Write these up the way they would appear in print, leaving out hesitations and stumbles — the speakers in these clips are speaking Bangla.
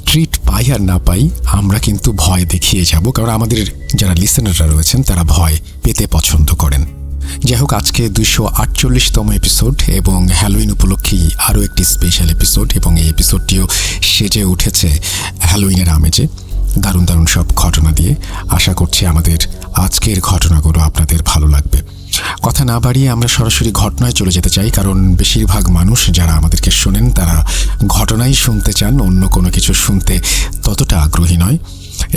ট্রিট পাই আর না পাই, আমরা কিন্তু ভয় দেখিয়ে যাব, কারণ আমাদের যারা লিসেনাররা রয়েছেন তারা ভয় পেতে পছন্দ করেন। যাই হোক, আজকে 248তম এপিসোড এবং হ্যালোইন উপলক্ষেই আরও একটি স্পেশাল এপিসোড, এবং এই এপিসোডটিও সেজে উঠেছে হ্যালোইনের আমেজে, দারুণ দারুণ সব ঘটনা দিয়ে। আশা করছি আমাদের আজকের ঘটনাগুলো আপনাদের ভালো লাগবে। কথা না বাড়িয়ে আমরা সরাসরি ঘটনায় চলে যেতে চাই, কারণ বেশিরভাগ মানুষ যারা আমাদেরকে শোনেন তারা ঘটনাই শুনতে চান, অন্য কোনো কিছু শুনতে ততটা আগ্রহী নয়,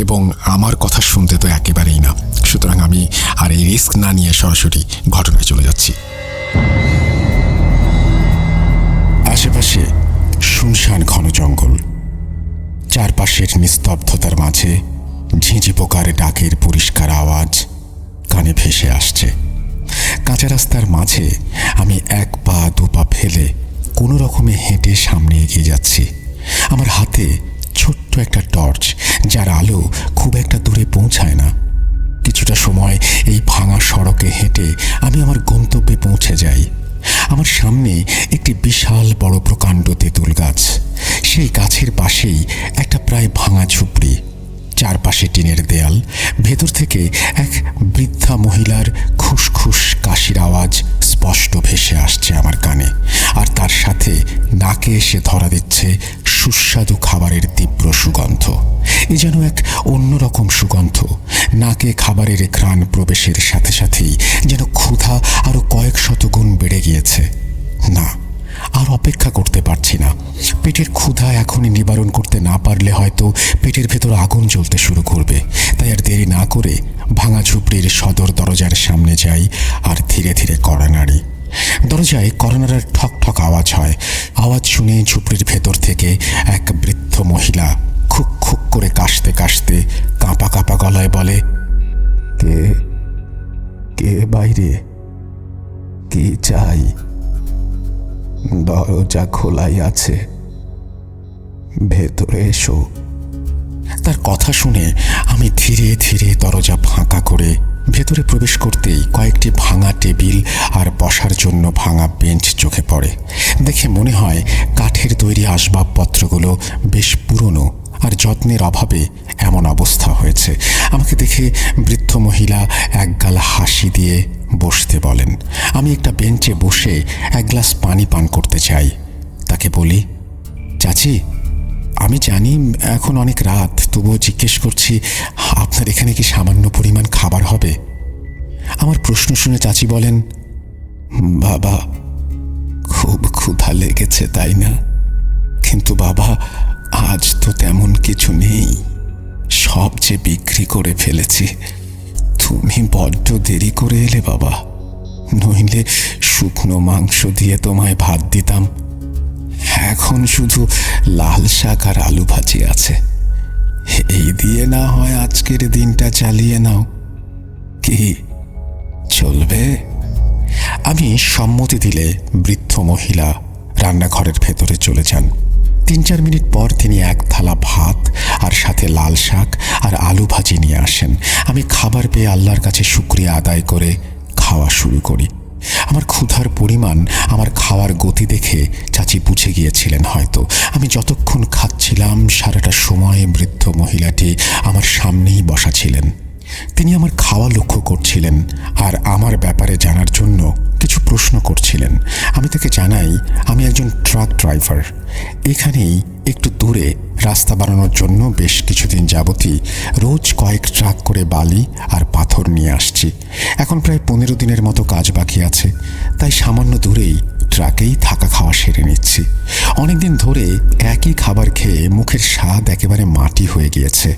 এবং আমার কথা শুনতে তো একেবারেই না। সুতরাং আমি আর এই রিস্ক না নিয়ে সরাসরি ঘটনায় চলে যাচ্ছি। আশেপাশে শুনশান ঘন জঙ্গল, চারপাশের নিস্তব্ধতার মাঝে ঝিঁঝি পোকার ডাকের পরিষ্কার আওয়াজ কানে ভেসে আসছে। কাঁচা রাস্তার মাঝে আমি এক পা দু পা ফেলে কোনো রকমে হেঁটে সামনে এগিয়ে যাচ্ছি। আমার হাতে ছোট্ট একটা টর্চ, যার আলো খুব একটা দূরে পৌঁছায় না। কিছুটা সময় এই ভাঙা সড়কে হেঁটে আমি আমার গন্তব্যে পৌঁছে যাই। আমার সামনে একটি বিশাল বড় প্রকাণ্ড তেঁতুল গাছ, সেই গাছের পাশেই একটা প্রায় ভাঙা ঝুপড়ি, চারপাশে টিনের দেয়াল, ভেতর থেকে এক বৃদ্ধা মহিলার খুসখুস কাশির আওয়াজ স্পষ্ট ভেসে আসছে আমার কানে, আর তার সাথে নাকে এসে ধরা দিচ্ছে সুস্বাদু খাবারের তীব্র সুগন্ধ। এ যেন এক অন্যরকম সুগন্ধ। নাকে খাবারের ঘ্রাণ প্রবেশের সাথে সাথেই যেন ক্ষুধা আরো কয়েক শত গুণ বেড়ে গিয়েছে। না, আর অপেক্ষা করতে পারছি না। পেটের ক্ষুধা এখনই নিবারণ করতে না পারলে হয়তো পেটের ভেতর আগুন জ্বলতে শুরু করবে। তাই আর দেরি না করে ভাঙা ঝুপড়ির সদর দরজার সামনে যাই আর ধীরে ধীরে কড়া নাড়ি। দরজায় কড়া নাড়ার ঠক ঠক আওয়াজ হয়। আওয়াজ শুনে ঝুপড়ির ভেতর থেকে এক বৃদ্ধ মহিলা খুক খুক করে কাশতে কাশতে কাঁপা কাঁপা গলায় বলে, কে কে বাইরে, কি চাই? দরজা খোলাই আছে, ভেতরে এসো। তার কথা শুনে আমি ধীরে ধীরে দরজা ফাঁকা করে ভেতরে প্রবেশ করতেই কয়েকটি ভাঙা টেবিল আর বসার জন্য ভাঙা বেঞ্চ চোখে পড়ে। দেখে মনে হয় কাঠের তৈরি আসবাবপত্রগুলো বেশ পুরনো আর যত্নের অভাবে এমন অবস্থা হয়েছে। আমাকে দেখে বৃদ্ধ মহিলা একগাল হাসি দিয়ে বসতে বলেন। আমি একটা বেঞ্চে বসে এক গ্লাস পানি পান করতে চাই। তাকে বলি, চাচি, আমি জানি এখন অনেক রাত, তবুও জিজ্ঞেস করছি, আপনার এখানে কি সামান্য পরিমাণ খাবার হবে? আমার প্রশ্ন শুনে চাচি বলেন, বাবা, খুব ক্ষুধা লেগেছে তাই না? কিন্তু বাবা, আজ তো তেমন কিছু নেই, সব যে বিক্রি করে ফেলেছি। তুমি বড্ড দেরি করে এলে বাবা, নইলে শুকনো মাংস দিয়ে তোমায় ভাত দিতাম। এখন শুধু লাল শাক আর আলু ভাজি আছে, এই দিয়ে না হয় আজকের দিনটা চালিয়ে নাও, কি চলবে? আমি সম্মতি দিলে বৃদ্ধ মহিলা রান্নাঘরের ভেতরে চলে যান। 3-4 মিনিট পর তিনি এক থালা ভাত আর সাথে লাল শাক আর আলু ভাজি নিয়ে আসেন। আমি খাবার পেয়ে আল্লাহর কাছে শুকরিয়া আদায় করে খাওয়া শুরু করি। আমার ক্ষুধার পরিমাণ, আমার খাওয়ার গতি দেখে চাচি বুঝে গিয়েছিলেন হয়তো। আমি যতক্ষণ খাচ্ছিলাম সারাটা সময় বৃদ্ধ মহিলাটি আমার সামনেই বসা ছিলেন। তিনি আমার খাওয়া লক্ষ্য করছিলেন আর আমার ব্যাপারে জানার জন্য কিছু প্রশ্ন করছিলেন। আমি তাকে জানাই আমি একজন ট্রাক ড্রাইভার। এখানেই একটু দূরে রাস্তা বানানোর জন্য বেশ কিছুদিন যাবতই রোজ কয়েক ট্রাক করে বালি আর পাথর নিয়ে আসছি। এখন প্রায় 15 দিনের মতো কাজ বাকি আছে, তাই সামান্য দূরেই ট্রাকেই থাকা খাওয়া সেরে নিচ্ছি। অনেকদিন ধরে একই খাবার খেয়ে মুখের স্বাদ একেবারে মাটি হয়ে গিয়েছে।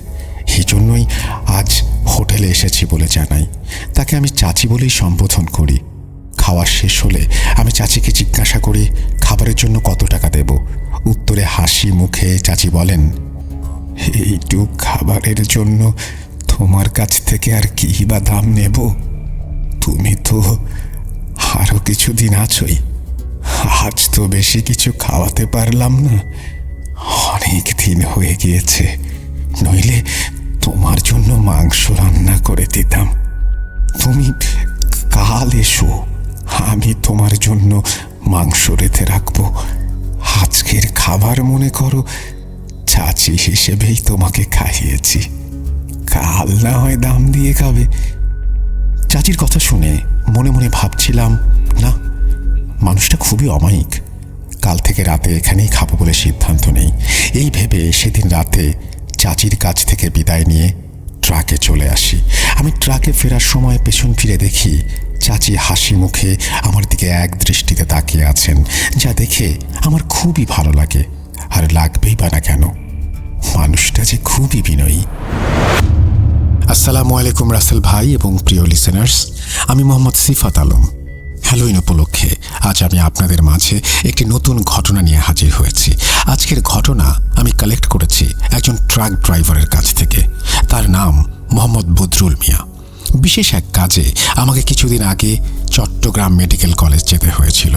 এই জন্যই আজ হোটেলে এসেছি বলে জানাই। তাকে আমি চাচি বলেই সম্বোধন করি। খাওয়া শেষ হলে আমি চাচিকে জিজ্ঞাসা করি খাবারের জন্য কত টাকা দেব। উত্তরে হাসি মুখে চাচি বলেন, এইটুক খাবারের জন্য তোমার কাছ থেকে আর কি বা দাম নেব? তুমি তো আরো কিছুদিন আছোই, আজ তো বেশি কিছু খাওয়াতে পারলাম না, অনেক দিন হয়ে গিয়েছে, নইলে তোমার জন্য মাংস রান্না করে দিতাম। তুমি কাল এসো, আমি তোমার জন্য মাংস রেঁধে রাখবো। আজকের খাবার মনে করো চাচি হিসেবেই তোমাকে খাইয়েছি, কাল না হয় দাম দিয়ে খাবে। চাচির কথা শুনে মনে মনে ভাবছিলাম, না, মানুষটা খুবই অমায়িক। কাল থেকে রাতে এখানেই খাবো বলে সিদ্ধান্ত নেই। এই ভেবে সেদিন রাতে চাচির কাছ থেকে বিদায় নিয়ে ট্রাকে চলে আসি। আমি ট্রাকে ফেরার সময় পেছন ফিরে দেখি চাচি হাসি মুখে আমার দিকে এক দৃষ্টিতে তাকিয়ে আছেন, যা দেখে আমার খুবই ভালো লাগে। আর লাগবেই বা না কেন, মানুষটা যে খুবই বিনয়ী। আসসালামু আলাইকুম রাসেল ভাই এবং প্রিয় লিসেনার্স, আমি মোহাম্মদ সিফাত আলম। হ্যালোইন উপলক্ষে আজ আমি আপনাদের মাঝে একটি নতুন ঘটনা নিয়ে হাজির হয়েছি। আজকের ঘটনা আমি কালেক্ট করেছি একজন ট্রাক ড্রাইভারের কাছ থেকে। তার নাম মোহাম্মদ বদরুল মিয়া। বিশেষ এক কাজে আমাকে কিছুদিন আগে চট্টগ্রাম মেডিকেল কলেজ যেতে হয়েছিল।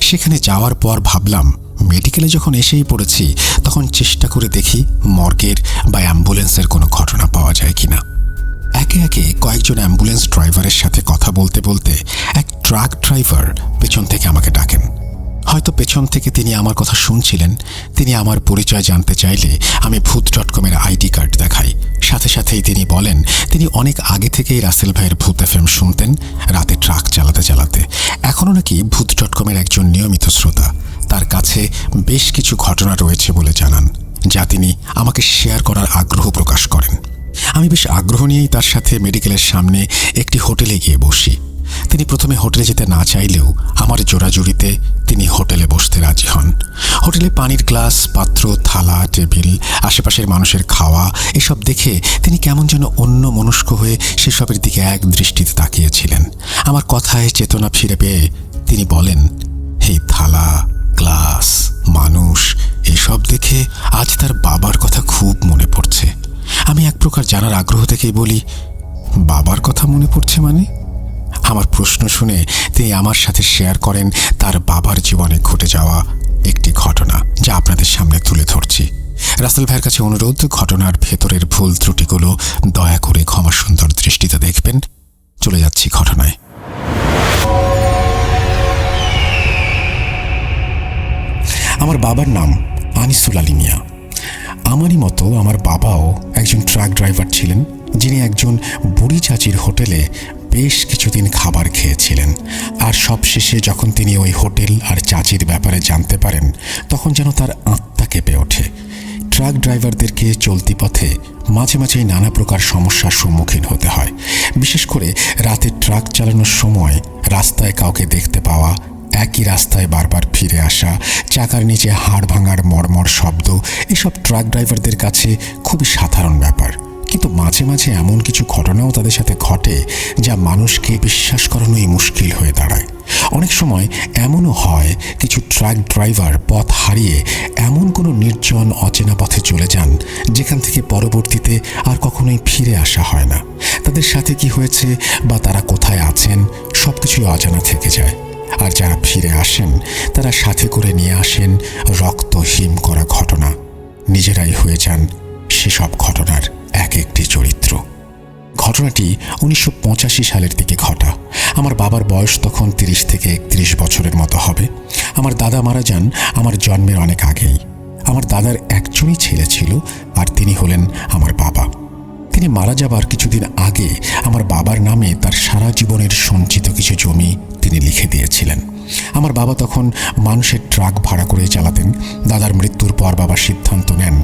সেখানে যাওয়ার পর ভাবলাম, মেডিকেলে যখন এসেই পড়েছি তখন চেষ্টা করে দেখি মর্গের বা অ্যাম্বুলেন্সের কোনো ঘটনা পাওয়া যায় কিনা। একে একে কয়েকজন অ্যাম্বুলেন্স ড্রাইভারের সাথে কথা বলতে বলতে এক ট্রাক ড্রাইভার পেছন থেকে আমাকে ডাকেন। হয়তো পেছন থেকে তিনি আমার কথা শুনছিলেন। তিনি আমার পরিচয় জানতে চাইলে আমি ভূত.com আইডি কার্ড দেখাই। সাথে সাথেই তিনি বলেন তিনি অনেক আগে থেকেই রাসেল ভাইয়ের ভূত FM শুনতেন রাতে ট্রাক চালাতে চালাতে। এখনও নাকি ভূত.com একজন নিয়মিত শ্রোতা। তার কাছে বেশ কিছু ঘটনা রয়েছে বলে জানান, যা তিনি আমাকে শেয়ার করার আগ্রহ প্রকাশ করেন। আমি বেশ আগ্রহ নিয়েই তার সাথে মেডিকেলের সামনে একটি হোটেলে গিয়ে বসি। তিনি প্রথমে হোটেলে যেতে না চাইলেও আমার জোরাজুরিতে তিনি হোটেলে বসতে রাজি হন। হোটেলে পানির গ্লাস, পাত্র, থালা, টেবিল, আশেপাশের মানুষের খাওয়া এসব দেখে তিনি কেমন যেন অন্য মনস্ক হয়ে সেসবের দিকে এক দৃষ্টিতে তাকিয়েছিলেন। আমার কথায় চেতনা ফিরে পেয়ে তিনি বলেন, এই থালা, গ্লাস, মানুষ এসব দেখে আজ তার বাবার কথা খুব মনে পড়ছে। আমি এক প্রকার জানার আগ্রহ থেকেই বলি, বাবার কথা মনে পড়ছে মানে? আমার প্রশ্ন শুনে তিনি আমার সাথে শেয়ার করেন তার বাবার জীবনে ঘটে যাওয়া একটি ঘটনা, যা আপনাদের সামনে তুলে ধরছি। রাসেল ভাইয়ের কাছে অনুরোধ, ঘটনার ভেতরের ভুল ত্রুটিগুলো দয়া করে ক্ষমা সুন্দর দৃষ্টিতে দেখবেন। চলে যাচ্ছি ঘটনায়। আমার বাবার নাম আনিসুল আলী মিয়া। আমারই মতো আমার বাবাও একজন ট্রাক ড্রাইভার ছিলেন, যিনি একজন বুড়ি চাচির হোটেলে বেশ কিছুদিন খাবার খেয়েছিলেন। আর সবশেষে যখন তিনি ওই হোটেল আর চাচির ব্যাপারে জানতে পারেন, তখন যেন তার আত্মা কেঁপে ওঠে। ট্রাক ড্রাইভারদেরকে চলতি পথে মাঝে মাঝেই নানা প্রকার সমস্যার সম্মুখীন হতে হয়। বিশেষ করে রাতে ট্রাক চালানোর সময় রাস্তায় কাউকে দেখতে পাওয়া, একই রাস্তায় বারবার ফিরে আসা, চাকার নিচে হাড় ভাঙার মর্মর শব্দ, এসব ট্রাক ড্রাইভারদের কাছে খুবই সাধারণ ব্যাপার। কিন্তু মাঝে মাঝে এমন কিছু ঘটনাও তাদের সাথে ঘটে যা মানুষকে বিশ্বাস করানোই মুশকিল হয়ে দাঁড়ায়। অনেক সময় এমনও হয় কিছু ট্রাক ড্রাইভার পথ হারিয়ে এমন কোনো নির্জন অচেনা পথে চলে যান যেখান থেকে পরবর্তীতে আর কখনোই ফিরে আসা হয় না। তাদের সাথে কি হয়েছে বা তারা কোথায় আছেন সবকিছুই অজানা থেকে যায়। আর যারা ফিরে আসেন তারা সাথে করে নিয়ে আসেন রক্ত হিম করা ঘটনা। নিজেরাই হয়ে যান সেসব ঘটনার এক একটি চরিত্র। ঘটনাটি 1985 সালের দিকে ঘটা। আমার বাবার বয়স তখন 30 থেকে 31 বছরের মতো হবে। আমার দাদা মারা যান আমার জন্মের অনেক আগেই। আমার দাদার একজনই ছেলে ছিল, আর তিনি হলেন আমার বাবা। তিনি মারা যাবার কিছুদিন আগে আমার বাবার নামে তার সারা জীবনের সঞ্চিত কিছু জমি তিনি লিখে দিয়েছিলেন। আমার বাবা তখন মানুষের ট্রাক ভাড়া করে চালাতেন। দাদার মৃত্যুর পর বাবা সিদ্ধান্ত নেন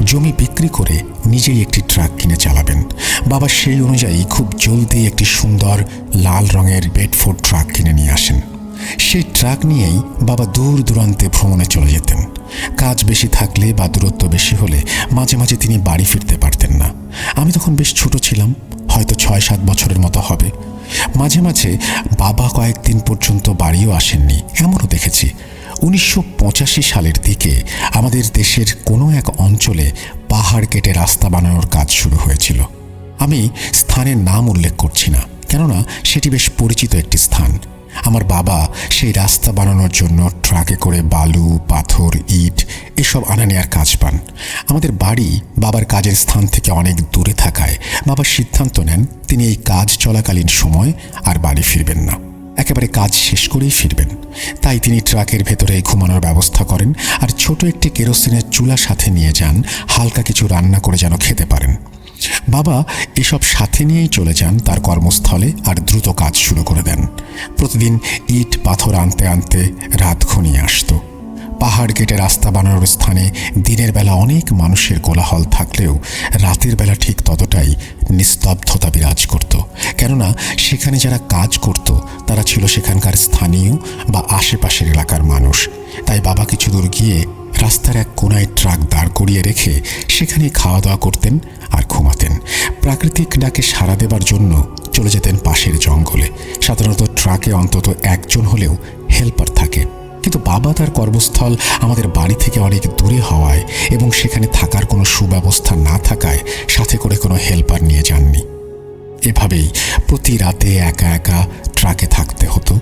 জমি বিক্রি করে নিজেই একটি ট্রাক কিনে চালাবেন। বাবা সেই অনুযায়ী খুব জলদি একটি সুন্দর লাল রঙের বেডফোর্ড ট্রাক কিনে নিয়ে আসেন। সেই ট্রাক নিয়েই বাবা দূর দূরান্তে ভ্রমণে চলে যেতেন। কাজ বেশি থাকলে বা দূরত্ব বেশি হলে মাঝে মাঝে তিনি বাড়ি ফিরতে পারতেন না। আমি তখন বেশ ছোট ছিলাম, হয়তো 6-7 বছরের মতো হবে। মাঝে মাঝে বাবা কয়েকদিন পর্যন্ত বাড়িও আসেননি, এমনও দেখেছি। 1985 সালের দিকে আমাদের দেশের কোনো এক অঞ্চলে পাহাড় কেটে রাস্তা বানানোর কাজ শুরু হয়েছিল। আমি স্থানের নাম উল্লেখ করছি না, কেননা সেটি বেশ পরিচিত একটি স্থান। আমার বাবা সেই রাস্তা বানানোর জন্য ট্রাকে করে বালু, পাথর, ইট এসব আনা নেওয়ার কাজ পান। আমাদের বাড়ি বাবার কাজের স্থান থেকে অনেক দূরে থাকায় বাবা সিদ্ধান্ত নেন তিনি এই কাজ চলাকালীন সময় আর বাড়ি ফিরবেন না। একেবারে কাজ শেষ করেই ফিরবেন। তাই তিনি ট্রাকের ভেতরে ঘুমানোর ব্যবস্থা করেন আর ছোট একটি কেরোসিনের চুলা সাথে নিয়ে যান, হালকা কিছু রান্না করে যেন খেতে পারেন। বাবা এসব সাথে নিয়েই চলে যান তার কর্মস্থলে আর দ্রুত কাজ শুরু করে দেন। প্রতিদিন ইট পাথর আনতে আনতে রাত ঘনিয়ে আসত। পাহাড় কেটে রাস্তা বানানোর স্থানে দিনের বেলা অনেক মানুষের কোলাহল থাকলেও রাতের বেলা ঠিক ততটাই নিস্তব্ধতা বিরাজ করত। কেননা সেখানে যারা কাজ করত তারা ছিল সেখানকার স্থানীয় বা আশেপাশের এলাকার মানুষ। তাই বাবা কিছু দূর গিয়ে রাস্তার এক কোনায় ট্রাক দাঁড় করিয়ে রেখে সেখানেই খাওয়া দাওয়া করতেন আর ঘুমাতেন। প্রাকৃতিক ডাকে সাড়া দেবার জন্য চলে যেতেন পাশের জঙ্গলে। সাধারণত ট্রাকে অন্তত একজন হলেও হেল্পার থাকে, কিন্তু বাবা তার কর্মস্থল আমাদের বাড়ি থেকে অনেক দূরে হওয়ায় এবং সেখানে থাকার কোনো সুব্যবস্থা না থাকায় সাথে করে কোনো হেল্পার নিয়ে যাননি। এভাবেই প্রতি রাতে একা একা ট্রাকে থাকতে হতো।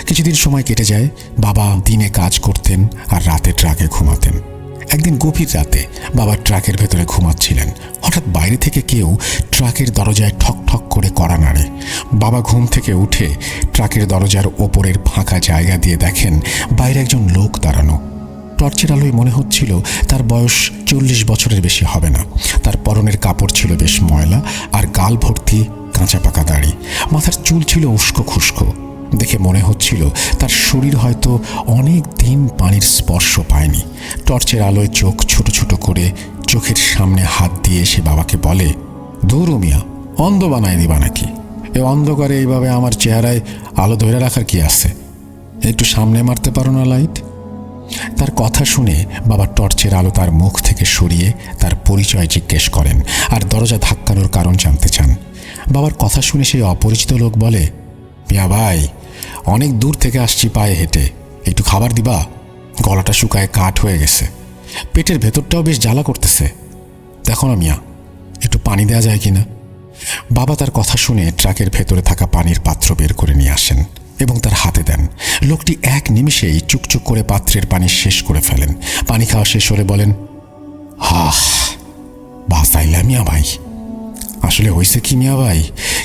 কিছুদিন সময় কেটে যায়। বাবা দিনে কাজ করতেন আর রাতে ট্রাকে ঘুমাতেন। একদিন গভীর রাতে বাবা ট্রাকের ভেতরে ঘুমাচ্ছিলেন। হঠাৎ বাইরে থেকে কেউ ট্রাকের দরজায় ঠক ঠক করে কড়া নাড়ে। বাবা ঘুম থেকে উঠে ট্রাকের দরজার ওপরের ফাঁকা জায়গা দিয়ে দেখেন বাইরে একজন লোক দাঁড়ানো। টর্চের আলোয় মনে হচ্ছিল তার বয়স 40 বছরের বেশি হবে না। তার পরনের কাপড় ছিল বেশ ময়লা আর গাল ভর্তি কাঁচা পাকা দাড়ি। মাথার চুল ছিল উস্কো খুস্কো। দেখে মনে হচ্ছিল তার শরীর হয়তো অনেক দিন পানির স্পর্শ পায়নি। টর্চের আলোয় চোখ ছোট ছোট করে চোখের সামনে হাত দিয়ে সে বাবাকে বলে, ধুর মিয়া, অন্ধ বানায় দিবা নাকি? এ অন্ধকারে এইভাবে আমার চেহারায় আলো ধরে রাখার কি আছে? একটু সামনে মারতে পারো না লাইট? তার কথা শুনে বাবা টর্চের আলো তার মুখ থেকে সরিয়ে তার পরিচয় জিজ্ঞেস করেন আর দরজা ধাক্কানোর কারণ জানতে চান। বাবার কথা শুনে সেই অপরিচিত লোক বলে, মিয়া ভাই, অনেক দূর থেকে আসছি পায়ে হেঁটে, একটু খাবার দিবা? গলাটা শুকায় কাঠ হয়ে গেছে, পেটের ভেতরটাও বেশ জ্বালা করতেছে। দেখো না মিয়া, একটু পানি দেওয়া যায় কিনা? বাবা তার কথা শুনে ট্রাকের ভেতরে থাকা পানির পাত্র বের করে নিয়ে আসেন এবং তার হাতে দেন। লোকটি এক নিমিষেই চুকচুক করে পাত্রের পানি শেষ করে ফেলেন। পানি খাওয়া শেষ হলে বলেন, হাহ, বাঁচাইলা মিয়া ভাই। আসলে হয়েছে কি মিয়া ভাই,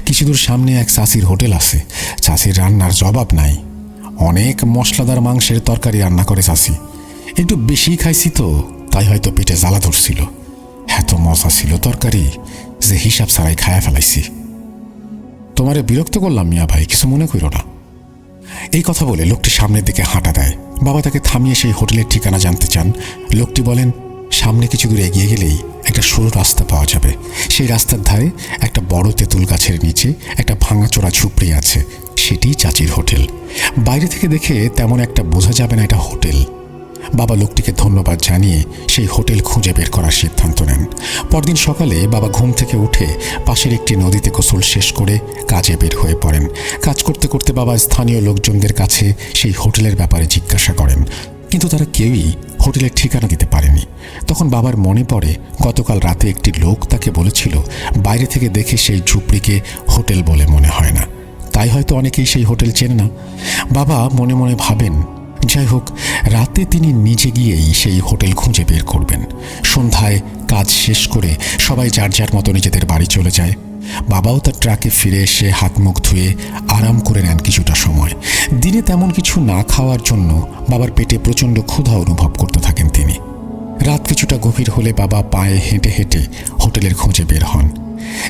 কিছু দূর সামনে এক চাষির হোটেল আছে। চাষির রান্নার জবাব নাই। অনেক মশলাদার মাংসের তরকারি রান্না করে চাষি। একটু বেশি খাইছি তো, তাই হয়তো পেটে জ্বালা ধরছিল। এত মজা ছিল তরকারি যে হিসাব ছাড়াই খায়া ফেলাইছি। তোমারে বিরক্ত করলাম মিয়া ভাই, কিছু মনে করো না। এই কথা বলে লোকটি সামনের দিকে হাঁটা দেয়। বাবা তাকে থামিয়ে সেই হোটেলের ঠিকানা জানতে চান। লোকটি বলেন, সামনে কিছু দূর এগিয়ে গেলেই একটা সরু রাস্তা পাওয়া যাবে। সেই রাস্তার ধারে একটা বড় তেঁতুল গাছের নিচে একটা ভাঙাচোরা ঝুপড়ি আছে। সেটিই চাচির হোটেল। বাইরে থেকে দেখে তেমন একটা বোঝা যাবে না এটা হোটেল। বাবা লোকটিকে ধন্যবাদ জানিয়ে সেই হোটেল খুঁজে বের করার সিদ্ধান্ত নেন। পরদিন সকালে বাবা ঘুম থেকে উঠে পাশের একটি নদীতে গোসল শেষ করে কাজে বের হয়ে পড়েন। কাজ করতে করতে বাবা স্থানীয় লোকজনদের কাছে সেই হোটেলের ব্যাপারে জিজ্ঞাসা করেন, কিন্তু তারা কেউই হোটেলের ঠিকানা দিতে পারেনি। তখন বাবার মনে পড়ে গতকাল রাতে একটি লোক তাকে বলেছিল বাইরে থেকে দেখে সেই ঝুপড়িকে হোটেল বলে মনে হয় না, তাই হয়তো অনেকেই সেই হোটেল চেনে না। বাবা মনে মনে ভাবেন, যাই হোক, রাতে তিনি নিজে গিয়েই সেই হোটেল খুঁজে বের করবেন। সন্ধ্যায় কাজ শেষ করে সবাই যার যার মতো নিজেদের বাড়ি চলে যায়। বাবাও তার ট্রাকে ফিরে এসে হাত মুখ ধুয়ে আরাম করে নেন কিছুটা সময়। দিনে তেমন কিছু না খাওয়ার জন্য বাবার পেটে প্রচণ্ড ক্ষুধা অনুভব করতে থাকেন তিনি। রাত কিছুটা গভীর হলে বাবা পায়ে হেঁটে হেঁটে হোটেলের খোঁজে বের হন।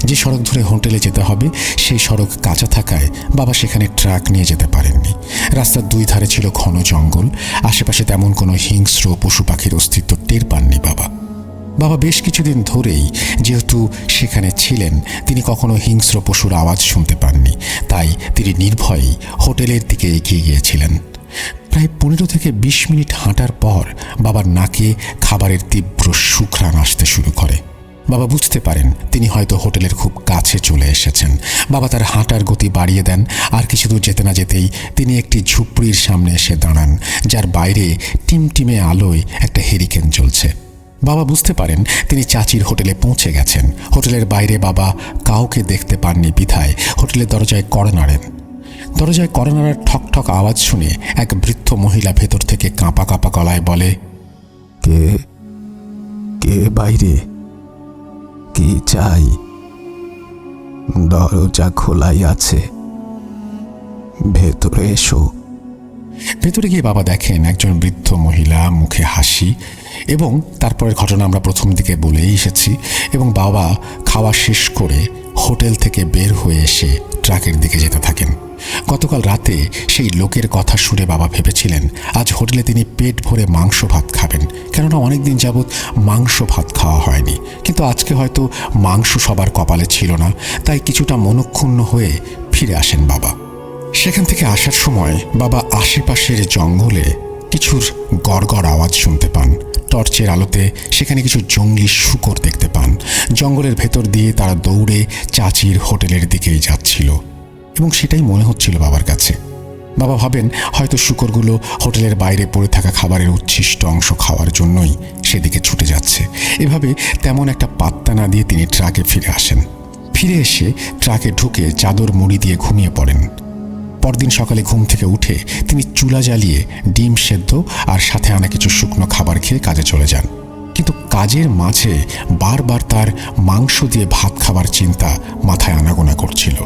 যে সড়ক ধরে হোটেলে যেতে হবে সেই সড়ক কাঁচা থাকায় বাবা সেখানে ট্রাক নিয়ে যেতে পারেননি। রাস্তার দুই ধারে ছিল ঘন জঙ্গল। আশেপাশে তেমন কোনো হিংস্র পশু পাখির অস্তিত্ব টের পাননি বাবা। বাবা বেশ কিছুদিন ধরেই যেহেতু সেখানে ছিলেন, তিনি কখনো হিংস্র পশুর আওয়াজ শুনতে পাননি। তাই তিনি নির্ভয়েই হোটেলের দিকে এগিয়ে গিয়েছিলেন। প্রায় 15 থেকে 20 মিনিট হাঁটার পর বাবার নাকে খাবারের তীব্র সুঘ্রাণ আসতে শুরু করে। বাবা বুঝতে পারেন তিনি হয়তো হোটেলের খুব কাছে চলে এসেছেন। বাবা তার হাঁটার গতি বাড়িয়ে দেন। আর কিছু দূর যেতে না যেতেই তিনি একটি ঝুপড়ির সামনে এসে দাঁড়ান, যার বাইরে টিমটিমে আলোয় একটা হেরিকেন জ্বলছে। বাবা বুঝতে পারেন তিনি চাচির হোটেলে পৌঁছে গেছেন। হোটেলের বাইরে বাবা কাউকে দেখতে পাননি বিধায় হোটেলের দরজায় কড়া নাড়েন। দরজায় কড়া নাড়ার ঠক ঠক আওয়াজ শুনে এক বৃদ্ধ মহিলা ভেতর থেকে কাঁপা কাঁপা গলায় বলে, কে কে বাইরে? কি চাই? দরজা খোলাই আছে, ভেতরে এসো। ভেতরে গিয়ে বাবা দেখেন একজন বৃদ্ধ মহিলা, মুখে হাসি, এবং তারপরের ঘটনা আমরা প্রথম দিকে বলেই এসেছি। এবং বাবা খাওয়া শেষ করে হোটেল থেকে বের হয়ে এসে ট্রাকের দিকে যেতে থাকেন। গতকাল রাতে সেই লোকের কথা শুনে বাবা ভেবেছিলেন আজ হোটেলে তিনি পেট ভরে মাংস ভাত খাবেন, কেননা অনেকদিন যাবৎ মাংস ভাত খাওয়া হয়নি। কিন্তু আজকে হয়তো মাংস সবার কপালে ছিল না, তাই কিছুটা মনক্ষুণ্ণ হয়ে ফিরে আসেন বাবা। সেখান থেকে আসার সময় বাবা আশেপাশের জঙ্গলে কিছুর গড়গড় আওয়াজ শুনতে পান। টর্চের আলোতে সেখানে কিছু জঙ্গলি শূকর দেখতে পান। জঙ্গলের ভেতর দিয়ে তারা দৌড়ে চাচির হোটেলের দিকেই যাচ্ছিল, এবং সেটাই মনে হচ্ছিল বাবার কাছে। বাবা ভাবেন হয়তো শূকরগুলো হোটেলের বাইরে পড়ে থাকা খাবারের উচ্ছিষ্ট অংশ খাওয়ার জন্যই সেদিকে ছুটে যাচ্ছে। এভাবে তেমন একটা পাত্তা না দিয়ে তিনি ট্রাকে ফিরে আসেন। ফিরে এসে ট্রাকে ঢুকে চাদর মুড়ি দিয়ে ঘুমিয়ে পড়েন। পরদিন সকালে ঘুম থেকে উঠে তিনি চুলা জ্বালিয়ে ডিম সেদ্ধ আর সাথে আনা কিছু শুকনো খাবার খেয়ে কাজে চলে যান। কিন্তু কাজের মাঝে বারবার তার মাংস দিয়ে ভাত খাবার চিন্তা মাথায় আনাগোনা করছিল।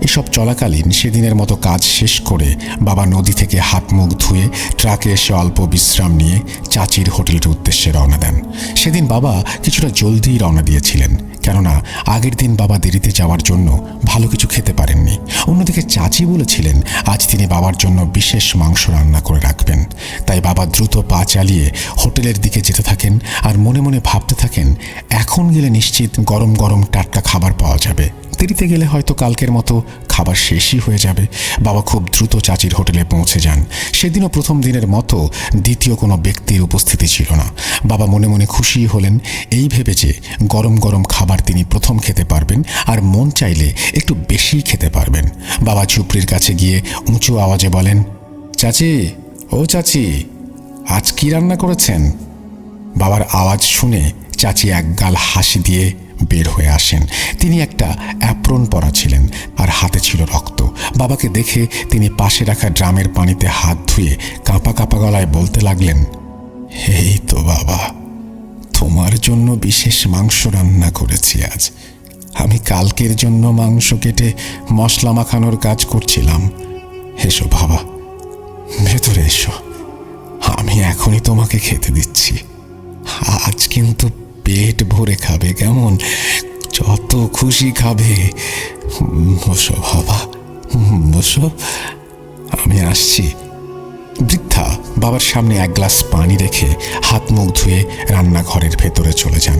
এসব চলাকালীন সেদিনের মতো কাজ শেষ করে বাবা নদী থেকে হাত মুখ ধুয়ে ট্রাকে এসে অল্প বিশ্রাম নিয়ে চাচির হোটেলের উদ্দেশ্যে রওনা দেন। সেদিন বাবা কিছুটা জলদিই রওনা দিয়েছিলেন, কেননা আগের দিন বাবা দেরিতে যাওয়ার জন্য ভালো কিছু খেতে পারেননি। অন্যদিকে চাচি বলেছিলেন আজ তিনি বাবার জন্য বিশেষ মাংস রান্না করে রাখবেন। তাই বাবা দ্রুত পা চালিয়ে হোটেলের দিকে যেতে থাকেন আর মনে মনে ভাবতে থাকেন এখন গেলে নিশ্চিত গরম গরম টাটকা খাবার পাওয়া যাবে, দেরিতে গেলে হয়তো কালকের মতো খাবার শেষই হয়ে যাবে। বাবা খুব দ্রুত চাচির হোটেলে পৌঁছে যান। সেদিনও প্রথম দিনের মতো দ্বিতীয় কোনো ব্যক্তির উপস্থিতি ছিল না। বাবা মনে মনে খুশি হলেন এই ভেবে যে গরম গরম খাবার তিনি প্রথম খেতে পারবেন আর মন চাইলে একটু বেশি খেতে পারবেন। বাবা ঝুপড়ির কাছে গিয়ে উঁচু আওয়াজে বলেন, চাচি, ও চাচি, আজ কি রান্না করেছেন? বাবার আওয়াজ শুনে চাচি একগাল হাসি দিয়ে বের হয়ে আসেন। তিনি একটা অ্যাপ্রন পরা ছিলেন আর হাতে ছিল রক্ত। বাবাকে দেখে তিনি পাশে রাখা ড্রামের পানিতে হাত ধুয়ে কাঁপা কাঁপা গলায় বলতে লাগলেন, এই তো বাবা, তোমার জন্য বিশেষ মাংস রান্না করেছি আজ। আমি কালকের জন্য মাংস কেটে মশলা মাখানোর কাজ করছিলাম। এসো বাবা, ভেতরে এসো, আমি এখনই তোমাকে খেতে দিচ্ছি। আজ কিন্তু পেট ভরে খাবে, কেমন? যত খুশি খাবে। বসো বাবা, বসো, আমি আসছি। বৃদ্ধা বাবার সামনে এক গ্লাস পানি রেখে হাত মুখ ধুয়ে রান্নাঘরের ভেতরে চলে যান।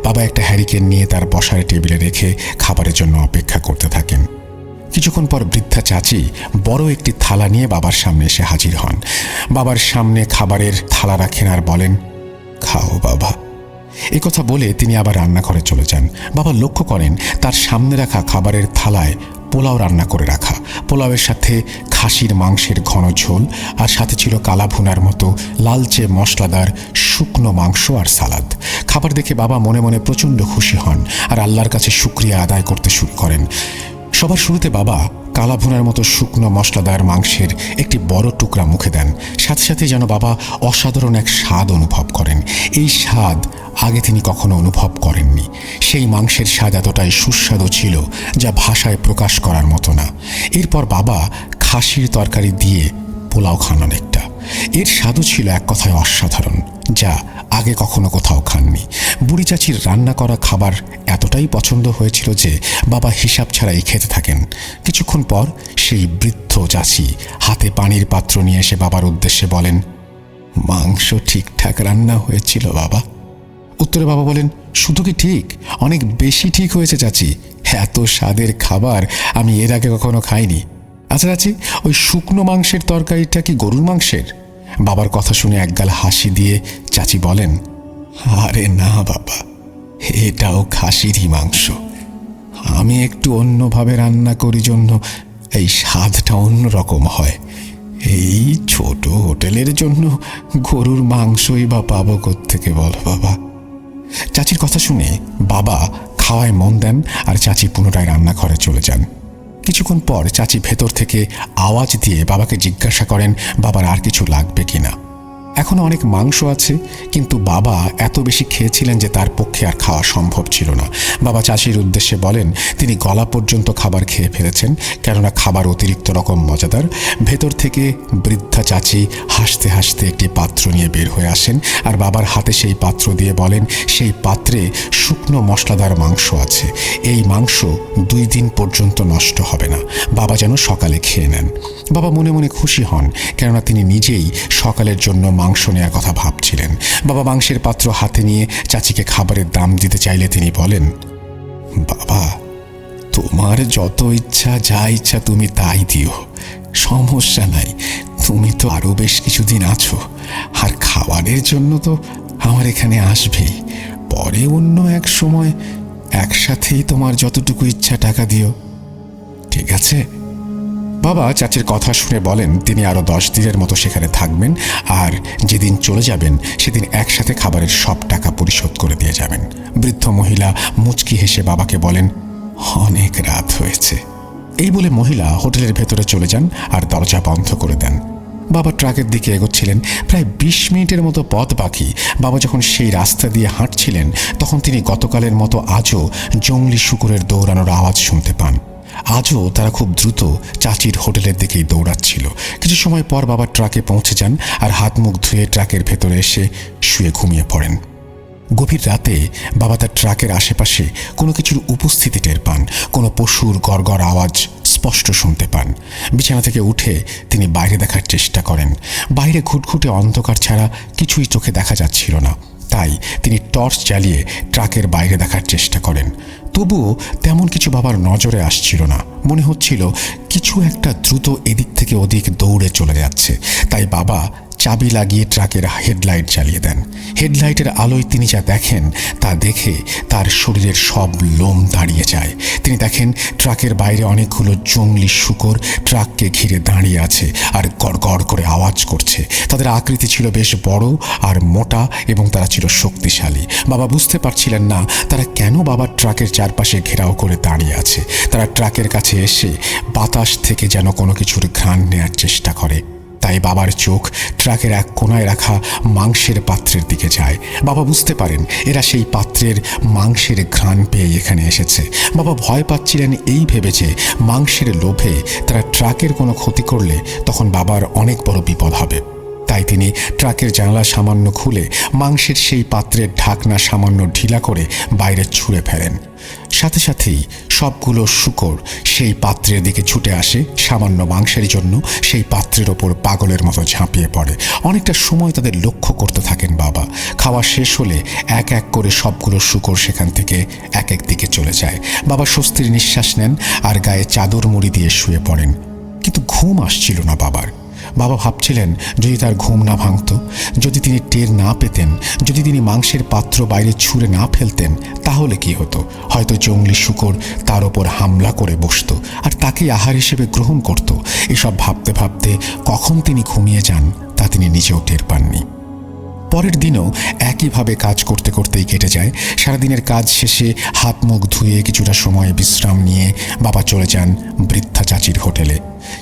বাবা একটা হ্যারিকেন নিয়ে তার বসার টেবিলে রেখে খাবারের জন্য অপেক্ষা করতে থাকেন। কিছুক্ষণ পর বৃদ্ধা চাচি বড় একটি থালা নিয়ে বাবার সামনে এসে হাজির হন। বাবার সামনে খাবারের থালা রাখেন আর বলেন, খাও বাবা। এ কথা বলে তিনি আবার রান্নাঘরে চলে যান। বাবা লক্ষ্য করেন তার সামনে রাখা খাবারের থালায় পোলাও রান্না করে রাখা। পোলাওয়ের সাথে খাসির মাংসের ঘন ঝোল আর সাথে ছিল কালা ভুনার মতো লালচে মশলাদার শুকনো মাংস আর সালাদ। খাবার দেখে বাবা মনে মনে প্রচণ্ড খুশি হন আর আল্লাহর কাছে শুকরিয়া আদায় করতে শুরু করেন। সবার শুরুতে বাবা কালা ভুনার মতো শুকনো মশলাদার মাংসের একটি বড় টুকরা মুখে দেন। সাথে সাথে যেন বাবা অসাধারণ এক স্বাদ অনুভব করেন। এই স্বাদ আগে তিনি কখনো অনুভব করেননি। সেই মাংসের স্বাদ এতটাই সুস্বাদু ছিল যা ভাষায় প্রকাশ করার মতো না। এরপর বাবা খাসির তরকারি দিয়ে পোলাও খান অনেকটা। এর স্বাদও ছিল এক কথায় অসাধারণ, যা আগে কখনো কোথাও খাননি। বুড়ি চাচির রান্না করা খাবার এতটাই পছন্দ হয়েছিল যে বাবা হিসাব ছাড়াই খেতে থাকেন। কিছুক্ষণ পর সেই বৃদ্ধ চাচি হাতে পানির পাত্র নিয়ে এসে বাবার উদ্দেশ্যে বলেন, মাংস ঠিকঠাক রান্না হয়েছিল বাবা? উত্তরে বাবা বলেন, শুধু কি ঠিক, অনেক বেশি ঠিক হয়েছে চাচি। এত স্বাদের খাবার আমি এর আগে কখনো খাইনি। আচ্ছা চাচি, ওই শুকনো মাংসের তরকারিটা কি গরুর মাংসের? বাবার কথা শুনে একগাল হাসি দিয়ে চাচি বলেন, আরে না বাবা, এটাও খাসিরই মাংস। আমি একটু অন্যভাবে রান্না করি জন্য এই স্বাদটা অন্যরকম হয়। এই ছোট হোটেলের জন্য গরুর মাংসই বা পাবো কোত্থেকে বলো বাবা? চাচির কথা শুনে বাবা খাওয়ায় মন দেন আর চাচি পুনরায় রান্নাঘরে চলে যান। কিছুক্ষণ পর চাচি ভেতর থেকে আওয়াজ দিয়ে বাবাকে জিজ্ঞাসা করেন বাবার আর কিছু লাগবে কিনা। এখনো অনেক মাংস আছে, কিন্তু বাবা এত বেশি খেয়েছিলেন যে তার পক্ষে আর খাওয়া সম্ভব ছিল না। বাবা চাচির উদ্দেশ্যে বলেন তিনি গলা পর্যন্ত খাবার খেয়ে ফেলেছেন, কেননা খাবার অতিরিক্ত রকম মজাদার। ভেতর থেকে বৃদ্ধা চাচি হাসতে হাসতে একটি পাত্র নিয়ে বের হয়ে আসেন আর বাবার হাতে সেই পাত্র দিয়ে বলেন সেই পাত্রে শুকনো মশলাদার মাংস আছে, এই মাংস 2 দিন পর্যন্ত নষ্ট হবে না, বাবা যেন সকালে খেয়ে নেন। বাবা মনে মনে খুশি হন, কেননা তিনি নিজেই সকালের জন্য মাংস নেওয়ার কথা ভাবছিলেন। বাবা মাংসের পাত্র হাতে নিয়ে চাচিকে খাবারের দাম দিতে চাইলে তিনি বলেন, বাবা তোমার যত ইচ্ছা, যা ইচ্ছা তুমি তাই দিও, সমস্যা নাই, তুমি তো আরো বেশ কিছুদিন আছো, আর খাবারের জন্য তো আমার এখানে আসবেই, পরে অন্য এক সময় একসাথেই তোমার যতটুকু ইচ্ছা টাকা দিও, ঠিক আছে? বাবা চাচির কথা শুনে বলেন তিনি আরো 10 দিনের মতো সেখানে থাকবেন, আর যেদিন চলে যাবেন সেদিন একসাথে খাবারের সব টাকা পরিশোধ করে দিয়ে যাবেন। বৃদ্ধ মহিলা মুচকি হেসে বাবাকে বলেন, অনেক রাত হয়েছে। এই বলে মহিলা হোটেলের ভেতরে চলে যান আর দরজা বন্ধ করে দেন। বাবা ট্রাকের দিকে এগোচ্ছিলেন। প্রায় 20 মিনিটের মতো পথ বাকি। বাবা যখন সেই রাস্তা দিয়ে হাঁটছিলেন তখন তিনি গতকালের মতো আজও জংলি শূকরের দৌড়ানোর আওয়াজ শুনতে পান। আজও তারা খুব দ্রুত চাচির হোটেলের দিকেই দৌড়াচ্ছিল। কিছু সময় পর বাবা ট্রাকে পৌঁছে যান আর হাত মুখ ধুয়ে ট্রাকের ভেতরে এসে শুয়ে ঘুমিয়ে পড়েন। গভীর রাতে বাবা তার ট্রাকের আশেপাশে কোনো কিছুর উপস্থিতি টের পান, কোনো পশুর গড়গড় আওয়াজ স্পষ্ট শুনতে পান। বিছানা থেকে উঠে তিনি বাইরে দেখার চেষ্টা করেন। বাইরে ঘুটঘুটে অন্ধকার ছাড়া কিছুই চোখে দেখা যাচ্ছিল না। তাই তিনি টর্চ জ্বালিয়ে ট্রাকের বাইরে দেখার চেষ্টা করেন। তবুও তেমন কিছু বাবার নজরে আসছিল না। মনে হচ্ছিল কিছু একটা দ্রুত এদিক থেকে ওদিক দৌড়ে চলে যাচ্ছে। তাই বাবা চাবি লাগিয়ে ট্রাকের হেডলাইট জ্বালিয়ে দেন। হেডলাইটের আলোয় তিনি যা দেখেন তা দেখে তার শরীরের সব লোম দাঁড়িয়ে যায়। তিনি দেখেন ট্রাকের বাইরে অনেকগুলো জংলি শূকর ট্রাককে ঘিরে দাঁড়িয়ে আছে আর গড়গড় করে আওয়াজ করছে। তাদের আকৃতি ছিল বেশ বড় আর মোটা এবং তারা ছিল শক্তিশালী। বাবা বুঝতে পারছিলেন না তারা কেন বাবার ট্রাকের চারপাশে ঘেরাও করে দাঁড়িয়ে আছে। তারা ট্রাকের কাছে এসে বাতাস থেকে যেন কোনো কিছুর ঘ্রাণ নেয়ার চেষ্টা করে। তাই বাবার চোখ ট্রাকের এক কোনায় রাখা মাংসের পাত্রের দিকে যায়। বাবা বুঝতে পারেন এরা সেই পাত্রের মাংসের ঘ্রাণ পেয়ে এখানে এসেছে। বাবা ভয় পাচ্ছিলেন এই ভেবে যে মাংসের লোভে তারা ট্রাকের কোনো ক্ষতি করলে তখন বাবার অনেক বড় বিপদ হবে। তাই তিনি ট্রাকের জানালা সামান্য খুলে মাংসের সেই পাত্রের ঢাকনা সামান্য ঢিলা করে বাইরে ছুঁড়ে ফেলেন। সাথে সাথেই সবগুলো শূকর সেই পাত্রের দিকে ছুটে আসে। সামান্য মাংসের জন্য সেই পাত্রের ওপর পাগলের মতো ঝাঁপিয়ে পড়ে। অনেকটা সময় তাদের লক্ষ্য করতে থাকেন বাবা। খাওয়া শেষ হলে এক এক করে সবগুলো শূকর সেখান থেকে এক এক দিকে চলে যায়। বাবা স্বস্তির নিঃশ্বাস নেন আর গায়ে চাদর মুড়ি দিয়ে শুয়ে পড়েন। কিন্তু ঘুম আসছিল না বাবার। বাবা ভাবছিলেন যদি তার ঘুম না ভাঙত, যদি তিনি টের না পেতেন, যদি তিনি মাংসের পাত্র বাইরে ছুঁড়ে না ফেলতেন, তাহলে কি হতো? হয়তো জংলি শূকর তার ওপর হামলা করে বসত আর তাকেই আহার হিসেবে গ্রহণ করত। এসব ভাবতে ভাবতে কখন তিনি ঘুমিয়ে যান তা তিনি নিজেও টের পাননি। পরের দিনও একইভাবে কাজ করতে করতেই কেটে যায়। সারাদিনের কাজ শেষে হাত মুখ ধুয়ে কিছুটা সময় বিশ্রাম নিয়ে বাবা চলে যান বৃদ্ধা চাচির হোটেলে।